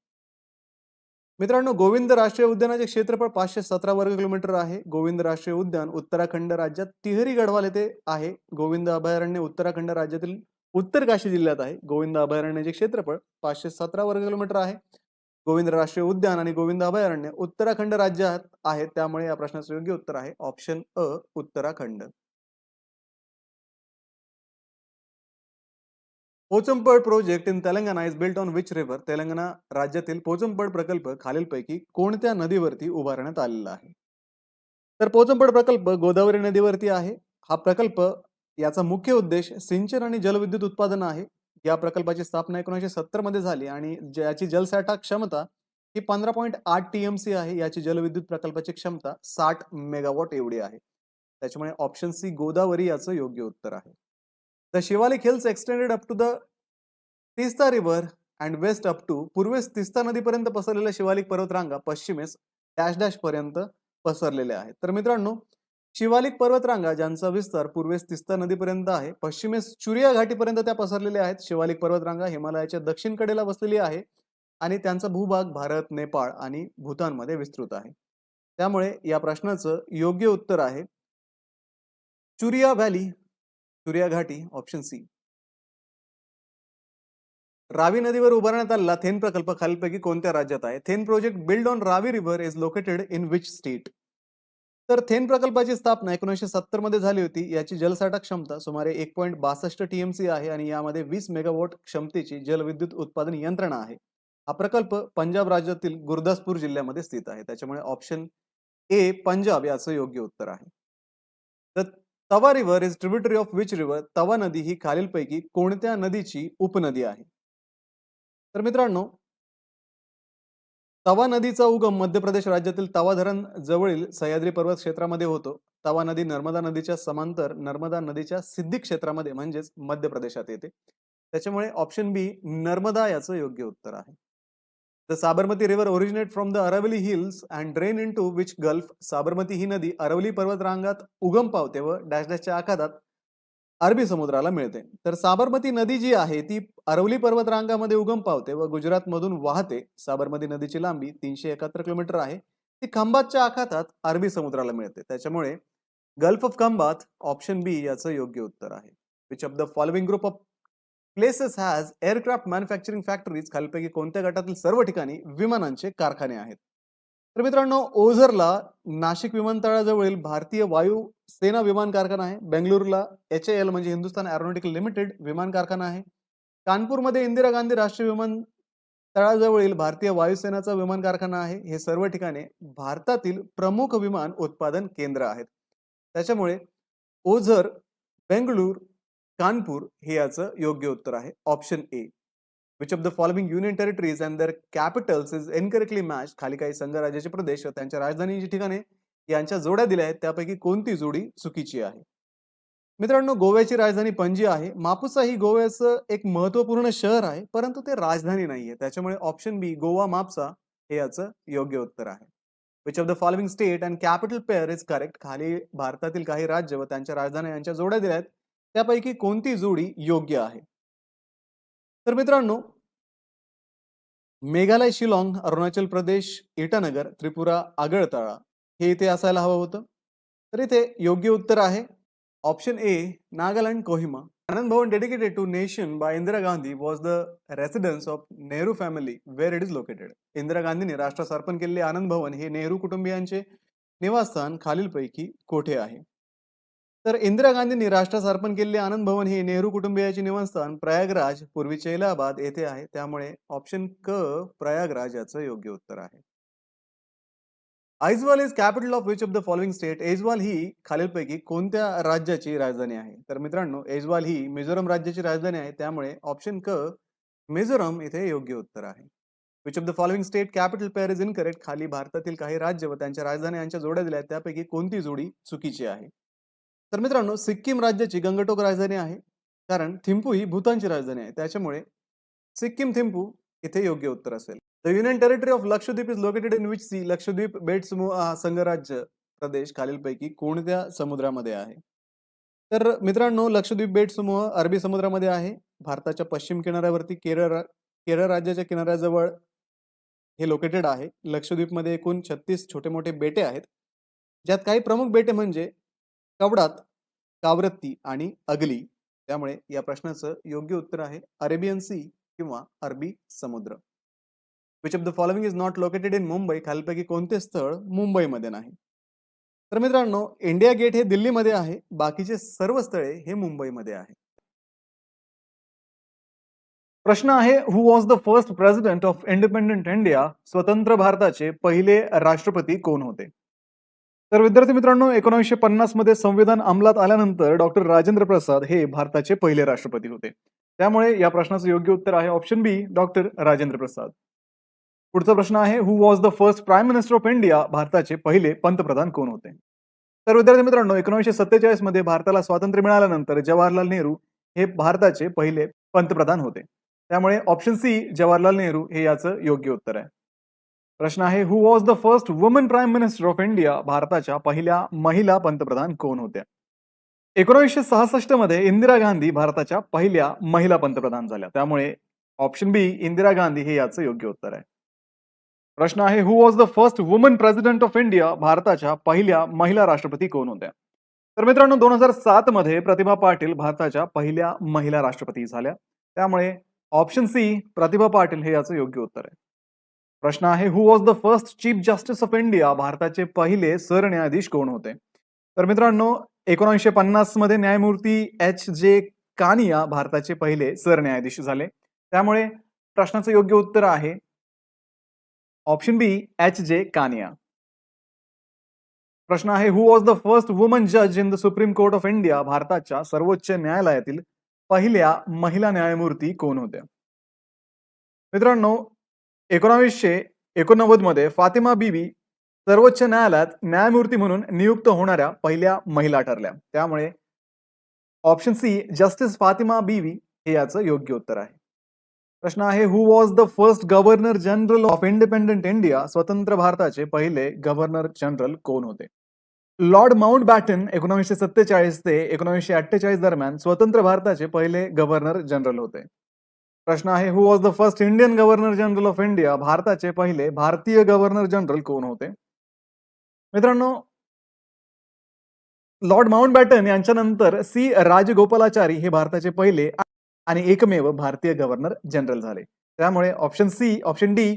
मित्रांनो, गोविंद राष्ट्रीय उद्यानाचे क्षेत्रफळ 517 वर्ग किलोमीटर आहे. गोविंद राष्ट्रीय उद्यान उत्तराखंड राज्यात टिहरी गढवाल येथे आहे. गोविंद अभयारण्य उत्तराखंड राज्यातील उत्तरकाशी जिल्ह्यात आहे. गोविंद अभयारण्याचे क्षेत्रफळ 517 वर्ग किलोमीटर आहे. गोविंद राष्ट्रीय उद्यान आणि गोविंद अभयारण्य उत्तराखंड राज्यात आहेत. त्यामुळे या प्रश्नाचं योग्य उत्तर आहे option A Uttarakhand. Pochampad project in Telangana is built on which river? Telangana राज्यातील पोचमपड प्रकल्प खालीलपैकी कोणत्या नदीवरती उभारण्यात आलेला आहे? तर पोचमपड प्रकल्प गोदावरी नदीवरती आहे. हा प्रकल्प याचा मुख्य उद्देश सिंचन आणि जलविद्युत उत्पादन आहे. या प्रकल्पाची स्थापना 1970 मध्ये झाली आणि याची जलसाठा क्षमता ही 15.8 TMC आहे. याची जलविद्युत प्रकल्पाची क्षमता 60 मेगावॉट एवढी आहे. त्याच्यामुळे ऑप्शन सी गोदावरी याचं योग्य उत्तर आहे. The Shivalik hills extended up to the Teesta river and west up to पूर्वेस तिस्ता नदीपर्यंत पसरलेल्या शिवालिक पर्वतरांगा पश्चिमेस डॅश डॅश पर्यंत पसरलेल्या आहेत. तर मित्रांनो, शिवालिक पर्वतरांगा ज्यांचा विस्तार पूर्वेस तिस्ता नदीपर्यंत आहे, पश्चिमेस चुरिया घाटीपर्यंत त्या पसरलेल्या आहेत. शिवालिक पर्वतरांगा हिमालयाच्या दक्षिण कडेला वसलेली आहे आणि त्यांचा भूभाग भारत, नेपाळ आणि भूतानमध्ये विस्तृत आहे. त्यामुळे या प्रश्नाचं योग्य उत्तर आहे चुरिया व्हॅली, चुरिया घाटी, ऑप्शन सी. रावी नदीवर उभारण्यात आलेला थेन प्रकल्प खालीलपैकी कोणत्या राज्यात आहे? Thein project build on Ravi river is located in which state? तर थेन प्रकल्पाची स्थापना 1970 मध्ये झाली होती. याची जलसाठा क्षमता सुमारे 1.62 TMC आहे आणि यामध्ये 20 मेगावॉट क्षमतेची जलविद्युत उत्पादन यंत्रणा आहे. हा प्रकल्प पंजाब राज्यातील गुरदासपूर जिल्ह्यामध्ये स्थित आहे. त्याच्यामुळे ऑप्शन ए पंजाब याचं योग्य उत्तर आहे. तर तवा river is tributary of which river? तवा नदी ही खालीलपैकी कोणत्या नदीची उपनदी आहे? तर मित्रांनो, तवा नदीचा उगम मध्य प्रदेश राज्यातील तवा धरण जवळील सह्याद्री पर्वत क्षेत्रामध्ये होतो. तवा नदी नर्मदा नदीच्या समांतर नर्मदा नदीच्या सिद्धी क्षेत्रामध्ये म्हणजेच मध्य प्रदेशात येते. त्याच्यामुळे ऑप्शन बी नर्मदा याचं योग्य उत्तर आहे. The Sabarmati river originate from the Aravalli hills and drain into which gulf? Sabarmati ही नदी अरवली पर्वतरांगात उगम पावते व डॅश डॅशच्या आखातात अरबी समुद्राला मिळते. तर साबरमती नदी जी आहे ती अरवली पर्वतरांगामध्ये उगम पावते व गुजरात मधून वाहते. साबरमती नदीची लांबी 371 किलोमीटर आहे. ती खंबातच्या आखातात अरबी समुद्राला मिळते. त्याच्यामुळे गल्फ ऑफ खंबात ऑप्शन बी याचं योग्य उत्तर आहे. Which of the following group of places has aircraft manufacturing factories? खालीलपैकी कोणत्या गटातील सर्व ठिकाणी विमानांचे कारखाने आहेत? तर मित्रांनो, ओझरला नाशिक विमानतळाजवळील भारतीय वायू सेना विमान कारखाना आहे. बेंगळुरूला HAL म्हणजे हिंदुस्थान एरोनॉटिकल लिमिटेड विमान कारखाना आहे. कानपूरमध्ये इंदिरा गांधी राष्ट्रीय विमानतळाजवळील भारतीय वायुसेनाचा विमान कारखाना आहे. हे सर्व ठिकाणे भारतातील प्रमुख विमान उत्पादन केंद्र आहेत. त्याच्यामुळे ओझर, बेंगळूर, कानपूर हे याचं योग्य उत्तर आहे option A. Which of the following union territories and their capitals is incorrectly match? खाली काही संघ राज्याचे प्रदेश व त्यांच्या राजधानीची ठिकाणे यांच्या जोड्या दिल्या आहेत. त्यापैकी कोणती जोडी चुकीची आहे? मित्रांनो, गोव्याची राजधानी पणजी आहे. मापुसा ही गोव्याचं एक महत्वपूर्ण शहर आहे, परंतु ते राजधानी नाहीये. त्याच्यामुळे ऑप्शन बी गोवा माप्सा हे याचं योग्य उत्तर आहे. Which of the following state and capital pair is correct? खाली भारतातील काही राज्य व त्यांच्या राजधानी यांच्या जोड्या दिल्या आहेत. त्यापैकी कोणती जोडी योग्य आहे? तर मित्रांनो, मेघालय शिलाँग, अरुणाचल प्रदेश इटानगर, त्रिपुरा आगरतळा हे इथे असायला हवं होतं. तर इथे योग्य उत्तर आहे option A Nagaland Kohima. Anand Bhavan dedicated to nation by Indira Gandhi was the residence of Nehru family where it is located? Indira गांधीने राष्ट्रास अर्पण केलेले आनंद भवन हे नेहरू कुटुंबियांचे निवासस्थान खालीलपैकी कोठे आहे? तर इंदिरा गांधींनी राष्ट्रास अर्पण केलेले आनंद भवन हे नेहरू कुटुंबियाचे निवासस्थान प्रयागराज पूर्वीचे इलाहाबाद येथे आहे. त्यामुळे ऑप्शन क प्रयागराज याचं योग्य उत्तर आहे. Aizawl is capital of which of the following state? Aizawl ही खालीलपैकी कोणत्या राज्याची राजधानी आहे? तर मित्रांनो, ऐझवाल ही मिझोरम राज्याची राजधानी आहे. त्यामुळे ऑप्शन क मिझोरम इथे योग्य उत्तर आहे. Which of the following state capital pair is incorrect? खाली भारतातील काही राज्य व त्यांच्या राजधानी यांच्या जोड्या दिल्या आहेत. त्यापैकी कोणती जोडी चुकीची आहे? तर मित्रांनो, सिक्कीम राज्याची गंगटोक राजधानी आहे. कारण थिम्पू ही भूतानची राजधानी आहे. त्याच्यामुळे सिक्कीम थिम्पू इथे योग्य उत्तर असेल. The union territory of Lakshadweep is located in which sea? Lakshadweep बेट समूह हा संघराज्य प्रदेश खालीलपैकी कोणत्या समुद्रामध्ये आहे? तर मित्रांनो, लक्षद्वीप बेट समूह अरबी समुद्रामध्ये आहे. भारताच्या पश्चिम किनाऱ्यावरती केरळ राज्याच्या किनाऱ्याजवळ हे लोकेटेड आहे. लक्षद्वीपमध्ये एकूण 36 छोटे मोठे बेटे आहेत. ज्यात काही प्रमुख बेटे म्हणजे कवडात, कावरत्ती आणि अगली. त्यामुळे या प्रश्नाचं योग्य उत्तर आहे अरेबियन सी किंवा अरबी समुद्र. Which of the following is not located in Mumbai? खालीलपैकी कोणते स्थळ मुंबईमध्ये नाही? तर मित्रांनो, इंडिया गेट हे दिल्लीमध्ये आहे. बाकीचे सर्व स्थळे हे मुंबईमध्ये आहे. प्रश्न आहे, who was the first president of independent India? स्वतंत्र भारताचे पहिले राष्ट्रपती कोण होते? तर विद्यार्थी मित्रांनो, 1950 मध्ये संविधान अंमलात आल्यानंतर डॉक्टर राजेंद्र प्रसाद हे भारताचे पहिले राष्ट्रपती होते. त्यामुळे या प्रश्नाचं योग्य उत्तर आहे option B, doctor Rajendra Prasad. पुढचा प्रश्न आहे, who was the first prime minister of India? भारताचे पहिले पंतप्रधान कोण होते? तर विद्यार्थी मित्रांनो, 1947 मध्ये भारताला स्वातंत्र्य मिळाल्यानंतर जवाहरलाल नेहरू हे भारताचे पहिले पंतप्रधान होते. त्यामुळे ऑप्शन सी जवाहरलाल नेहरू हे याचं योग्य उत्तर आहे. प्रश्न आहे, who was the first woman prime minister of India? भारताच्या पहिल्या महिला पंतप्रधान कोण होत्या? 1966 मध्ये इंदिरा गांधी भारताच्या पहिल्या महिला पंतप्रधान झाल्या. त्यामुळे ऑप्शन बी इंदिरा गांधी हे याचं योग्य उत्तर आहे. प्रश्न आहे, who was the first woman president of India? भारताच्या पहिल्या महिला राष्ट्रपती कोण होत्या? तर मित्रांनो, 2007 मध्ये प्रतिभा पाटील भारताच्या पहिल्या महिला राष्ट्रपती झाल्या. त्यामुळे ऑप्शन सी प्रतिभा पाटील हे याचं योग्य उत्तर आहे. प्रश्न आहे, who was the first chief justice of India? भारताचे पहिले सरन्यायाधीश कोण होते? तर मित्रांनो, 1950 मध्ये न्यायमूर्ती H.J. कानिया भारताचे पहिले सरन्यायाधीश झाले. त्यामुळे प्रश्नाचं योग्य उत्तर आहे ऑप्शन बी H.J. कानिया. प्रश्न आहे, who was the first woman जज in the supreme court of India? भारताच्या सर्वोच्च न्यायालयातील पहिल्या महिला न्यायमूर्ती कोण होत्या? मित्रांनो, 1989 मध्ये फातिमा बीबी सर्वोच्च न्यायालयात न्यायमूर्ती म्हणून नियुक्त होणाऱ्या पहिल्या महिला ठरल्या. त्यामुळे option C justice Fatima Bibi हे याचं योग्य उत्तर आहे. प्रश्न आहे, who was the first governor general of independent India? स्वतंत्र भारताचे पहिले गव्हर्नर जनरल कोण होते? लॉर्ड माउंटबॅटन 1947 ते 1948 दरम्यान स्वतंत्र भारताचे पहिले गव्हर्नर जनरल होते. प्रश्न आहे, who was the first Indian governor general of India? भारताचे पहिले भारतीय गव्हर्नर जनरल कोण होते? मित्रांनो, लॉर्ड माउंटबॅटन यांच्यानंतर सी राजगोपालाचारी हे भारताचे पहिले आणि एकमेव भारतीय गव्हर्नर जनरल झाले. त्यामुळे ऑप्शन डी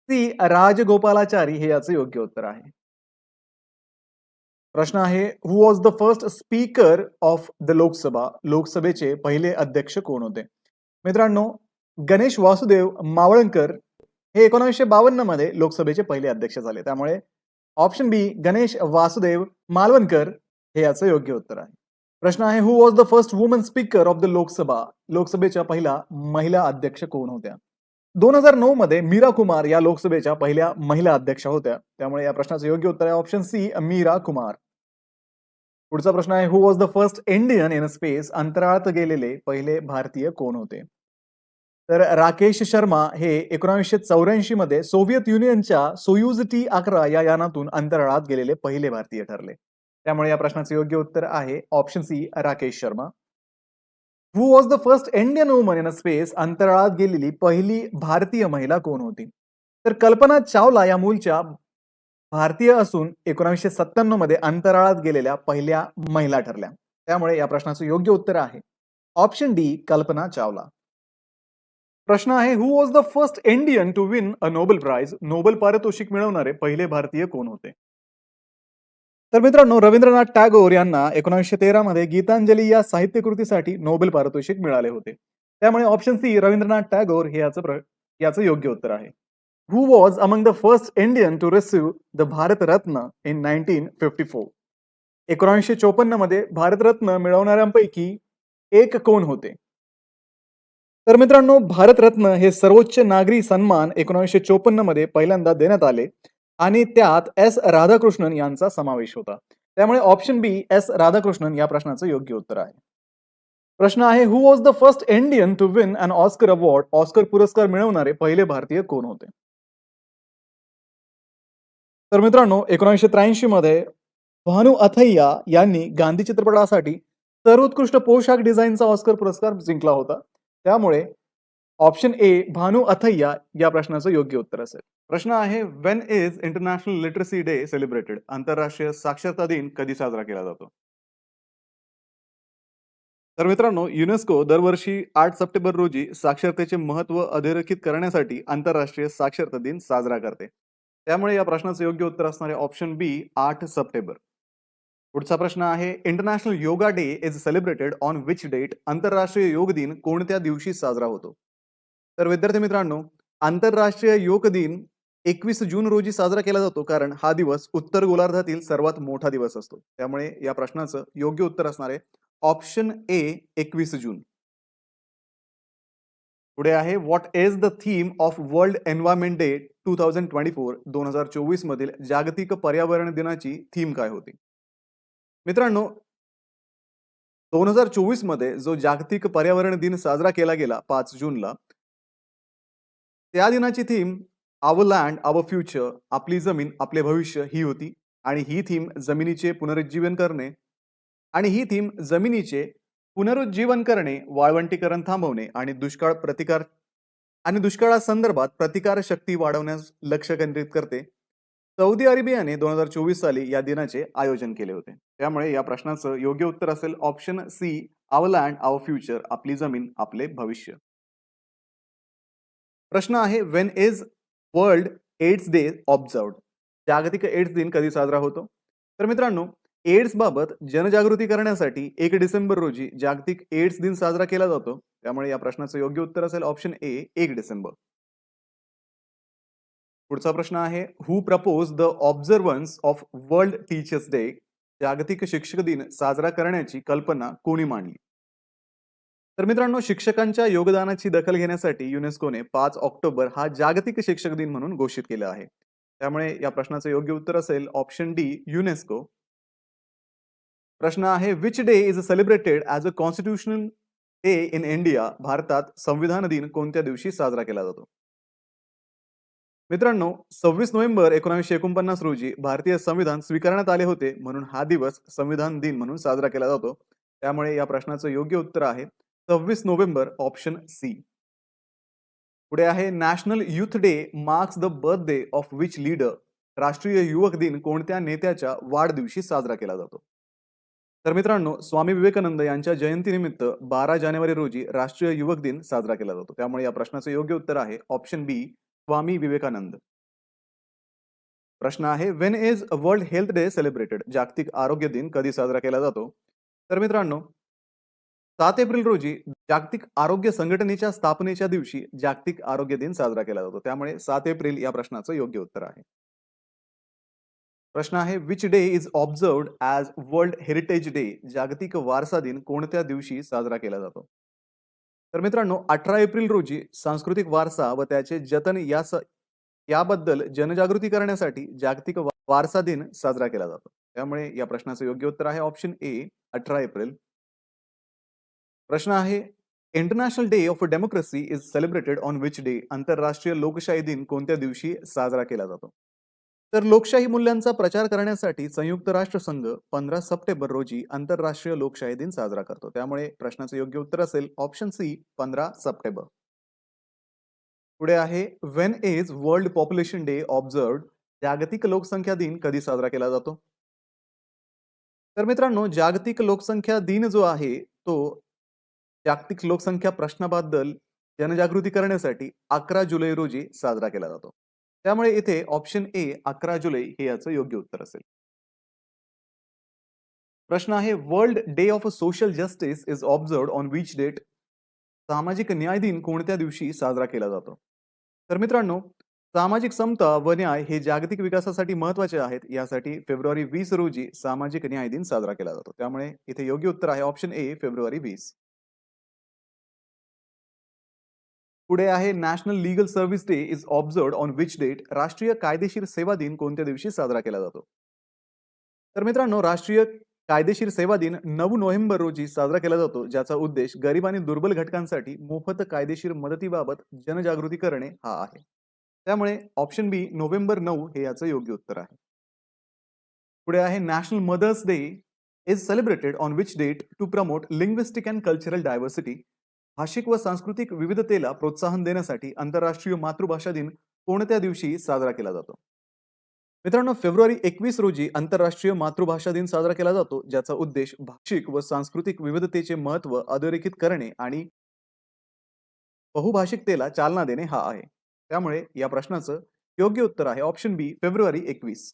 सी राजगोपालाचारी हे याचं योग्य उत्तर आहे. प्रश्न आहे, who was the first speaker of the Lok Sabha? लोकसभेचे पहिले अध्यक्ष कोण होते? मित्रांनो, गणेश वासुदेव मावळणकर हे 1952 मध्ये लोकसभेचे पहिले अध्यक्ष झाले. त्यामुळे ऑप्शन बी गणेश वासुदेव मालवणकर हे याचं योग्य उत्तर आहे. प्रश्न आहे, who was the first woman speaker of the Lok Sabha? लोकसभेच्या पहिल्या महिला अध्यक्ष कोण होत्या? 2009 मध्ये मीरा कुमार या लोकसभेच्या पहिल्या महिला अध्यक्षा होत्या. त्यामुळे या प्रश्नाचं योग्य उत्तर आहे ऑप्शन सी मीरा कुमार. पुढचा प्रश्न आहे, who was the first Indian in space? अंतराळात गेलेले पहिले भारतीय कोण होते? तर राकेश शर्मा हे 1984 मध्ये सोव्हिएत युनियनच्या सोयुज T-11 या यानातून अंतराळात गेलेले पहिले भारतीय ठरले. त्यामुळे या प्रश्नाचं योग्य उत्तर आहे option C Rakesh Sharma. Who was the first Indian woman in space? अंतराळात गेलेली पहिली भारतीय महिला कोण होती? तर कल्पना चावला या मूळच्या भारतीय असून 1997 मध्ये अंतराळात गेलेल्या पहिल्या महिला ठरल्या. त्यामुळे या प्रश्नाचं योग्य उत्तर आहे ऑप्शन डी कल्पना चावला. प्रश्न आहे, who was the first Indian to win a Nobel prize? Nobel पारितोषिक मिळवणारे पहिले भारतीय कोण होते? तर मित्रांनो, रवींद्रनाथ टागोर यांना 1913 मध्ये गीतांजली या साहित्य कृतीसाठी नोबेल पारितोषिक मिळाले होते. त्यामुळे ऑप्शन सी रवींद्रनाथ टागोर हे याचं योग्य उत्तर आहे. Who was among the first Indian to receive the Bharat Ratna in 1954? 1954 मध्ये भारतरत्न मिळवणाऱ्यांपैकी एक कोण होते? तर मित्रांनो, भारतरत्न हे सर्वोच्च नागरी सन्मान 1954 मध्ये पहिल्यांदा देण्यात आले आणि त्यात एस राधाकृष्णन यांचा समावेश होता. त्यामुळे ऑप्शन बी एस राधाकृष्णन या प्रश्नाचं योग्य उत्तर आहे. प्रश्न आहे, who was the first Indian to win an Oscar award? Oscar पुरस्कार मिळवणारे पहिले भारतीय कोण होते? तर मित्रांनो, 1983 मध्ये भानू अथय्या यांनी गांधी चित्रपटासाठी सर्वोत्कृष्ट पोशाख डिझाईनचा ऑस्कर पुरस्कार जिंकला होता. त्यामुळे ऑप्शन ए भानू अथय्या या प्रश्नाचं योग्य उत्तर असेल. प्रश्न आहे, when is international literacy day celebrated? आंतरराष्ट्रीय साक्षरता दिन कधी साजरा केला जातो? तर मित्रांनो, युनेस्को दरवर्षी 8 सप्टेंबर रोजी साक्षरतेचे महत्त्व अधोरेखित करण्यासाठी आंतरराष्ट्रीय साक्षरता दिन साजरा करते. त्यामुळे या प्रश्नाचं योग्य उत्तर असणार आहे ऑप्शन बी 8 सप्टेंबर. पुढचा प्रश्न आहे, international yoga day is celebrated on which date? आंतरराष्ट्रीय योग दिन कोणत्या दिवशी साजरा होतो? तर विद्यार्थी मित्रांनो, आंतरराष्ट्रीय योग दिन 21 जून रोजी साजरा केला जातो, कारण हा दिवस उत्तर गोलार्धातील सर्वात मोठा दिवस असतो. त्यामुळे या प्रश्नाचं योग्य उत्तर असणार आहे ऑप्शन ए 21 जून. पुढे आहे, what is the theme of world environment day 2024? 2024 मधील जागतिक पर्यावरण दिनाची थीम काय होती? मित्रांनो, 2024 मध्ये जो जागतिक पर्यावरण दिन साजरा केला गेला 5 जूनला, त्या दिनाची theme our land our future, आपली जमीन आपले भविष्य ही होती. आणि ही थीम जमिनीचे पुनरुज्जीवन करणे आणि ही थीम जमिनीचे पुनरुज्जीवन करणे, वाळवंटीकरण थांबवणे आणि दुष्काळासंदर्भात प्रतिकार शक्ती वाढवण्यास लक्ष केंद्रित करते. सौदी अरेबियाने 2024 साली या दिनाचे आयोजन केले होते. त्यामुळे या प्रश्नाचं योग्य उत्तर असेल option C our land our future, आपली जमीन आपले भविष्य. प्रश्न आहे, when is world AIDS day observed? जागतिक एड्स दिन कधी साजरा होतो? तर मित्रांनो, एड्स बाबत जनजागृती करण्यासाठी 1 डिसेंबर रोजी जागतिक एड्स दिन साजरा केला जातो. त्यामुळे या प्रश्नाचं योग्य उत्तर असेल ऑप्शन ए 1 डिसेंबर. पुढचा प्रश्न आहे, who propose the observance of world teachers day? जागतिक शिक्षक दिन साजरा करण्याची कल्पना कोणी मांडली? तर मित्रांनो, शिक्षकांच्या योगदानाची दखल घेण्यासाठी युनेस्कोने 5 ऑक्टोबर हा जागतिक शिक्षक दिन म्हणून घोषित केला आहे. त्यामुळे या प्रश्नाचं योग्य उत्तर असेल ऑप्शन डी युनेस्को. प्रश्न आहे, which day is celebrated as a constitutional day in India? भारतात संविधान दिन कोणत्या दिवशी साजरा केला जातो? मित्रांनो, 26 नोव्हेंबर 1949 रोजी भारतीय संविधान स्वीकारण्यात आले होते, म्हणून हा दिवस संविधान दिन म्हणून साजरा केला जातो. त्यामुळे या प्रश्नाचं योग्य उत्तर आहे 26 नोव्हेंबर, ऑप्शन सी. पुढे आहे, national youth day marks the birthday of which leader? राष्ट्रीय युवक दिन कोणत्या नेत्याच्या वाढदिवशी साजरा केला जातो? तर मित्रांनो, स्वामी विवेकानंद यांच्या जयंतीनिमित्त 12 जानेवारी रोजी राष्ट्रीय युवक दिन साजरा केला जातो. त्यामुळे या प्रश्नाचं योग्य उत्तर आहे ऑप्शन बी स्वामी विवेकानंद. प्रश्न आहे, when is world health day celebrated? जागतिक आरोग्य दिन कधी साजरा केला जातो? तर मित्रांनो, 7 एप्रिल रोजी जागतिक आरोग्य संघटनेच्या स्थापनेच्या दिवशी जागतिक आरोग्य दिन साजरा केला जातो. त्यामुळे 7 एप्रिल या प्रश्नाचं योग्य उत्तर आहे. प्रश्न आहे, which day is observed as world heritage day? जागतिक वारसा दिन कोणत्या दिवशी साजरा केला जातो? तर मित्रांनो, 18 एप्रिल रोजी सांस्कृतिक वारसा व त्याचे जतन याबद्दल जनजागृती करण्यासाठी जागतिक वारसा दिन साजरा केला जातो. त्यामुळे या प्रश्नाचं योग्य उत्तर आहे ऑप्शन ए 18 एप्रिल. प्रश्न आहे, international day of democracy is celebrated on which day? आंतरराष्ट्रीय लोकशाही दिन कोणत्या दिवशी साजरा केला जातो? तर लोकशाही मूल्यांचा प्रचार करण्यासाठी संयुक्त राष्ट्र संघ 15 सप्टेंबर रोजी आंतरराष्ट्रीय लोकशाही दिन साजरा करतो. त्यामुळे प्रश्नाचं योग्य उत्तर असेल ऑप्शन सी 15 सप्टेंबर. पुढे आहे, when is world population day observed? जागतिक लोकसंख्या दिन कधी साजरा केला जातो? तर मित्रांनो, जागतिक लोकसंख्या दिन जो आहे तो जागतिक लोकसंख्या प्रश्नाबद्दल जनजागृती करण्यासाठी 11 जुलै रोजी साजरा केला जातो. त्यामुळे इथे ऑप्शन ए 11 जुलै हे याचं योग्य उत्तर असेल. प्रश्न आहे world day of social justice is observed on which date? सामाजिक न्याय दिन कोणत्या दिवशी साजरा केला जातो? तर मित्रांनो, सामाजिक समता व न्याय हे जागतिक विकासासाठी महत्त्वाचे आहेत. यासाठी फेब्रुवारी 20 रोजी सामाजिक न्याय दिन साजरा केला जातो. त्यामुळे इथे योग्य उत्तर आहे ऑप्शन ए, फेब्रुवारी 20. पुढे आहे national legal service day is observed on which date? राष्ट्रीय कायदेशीर सेवा दिन कोणत्या दिवशी साजरा केला जातो? तर मित्रांनो, राष्ट्रीय कायदेशीर सेवा दिन 9 नोव्हेंबर रोजी साजरा केला जातो, ज्याचा उद्देश गरीब आणि दुर्बल घटकांसाठी मोफत कायदेशीर मदतीबाबत जनजागृती करणे हा आहे. त्यामुळे ऑप्शन बी नोव्हेंबर 9 हे याचं योग्य उत्तर आहे. पुढे आहे national mother's day is celebrated on which date to promote linguistic and cultural diversity? भाषिक व सांस्कृतिक विविधतेला प्रोत्साहन देण्यासाठी आंतरराष्ट्रीय मातृभाषा दिन कोणत्या दिवशी साजरा केला जातो? मित्रांनो, फेब्रुवारी 21 रोजी आंतरराष्ट्रीय मातृभाषा दिन साजरा केला जातो, ज्याचा उद्देश भाषिक व सांस्कृतिक विविधतेचे महत्त्व अधोरेखित करणे आणि बहुभाषिकतेला चालना देणे हा आहे. त्यामुळे या प्रश्नाचं योग्य उत्तर आहे ऑप्शन बी, फेब्रुवारी 21.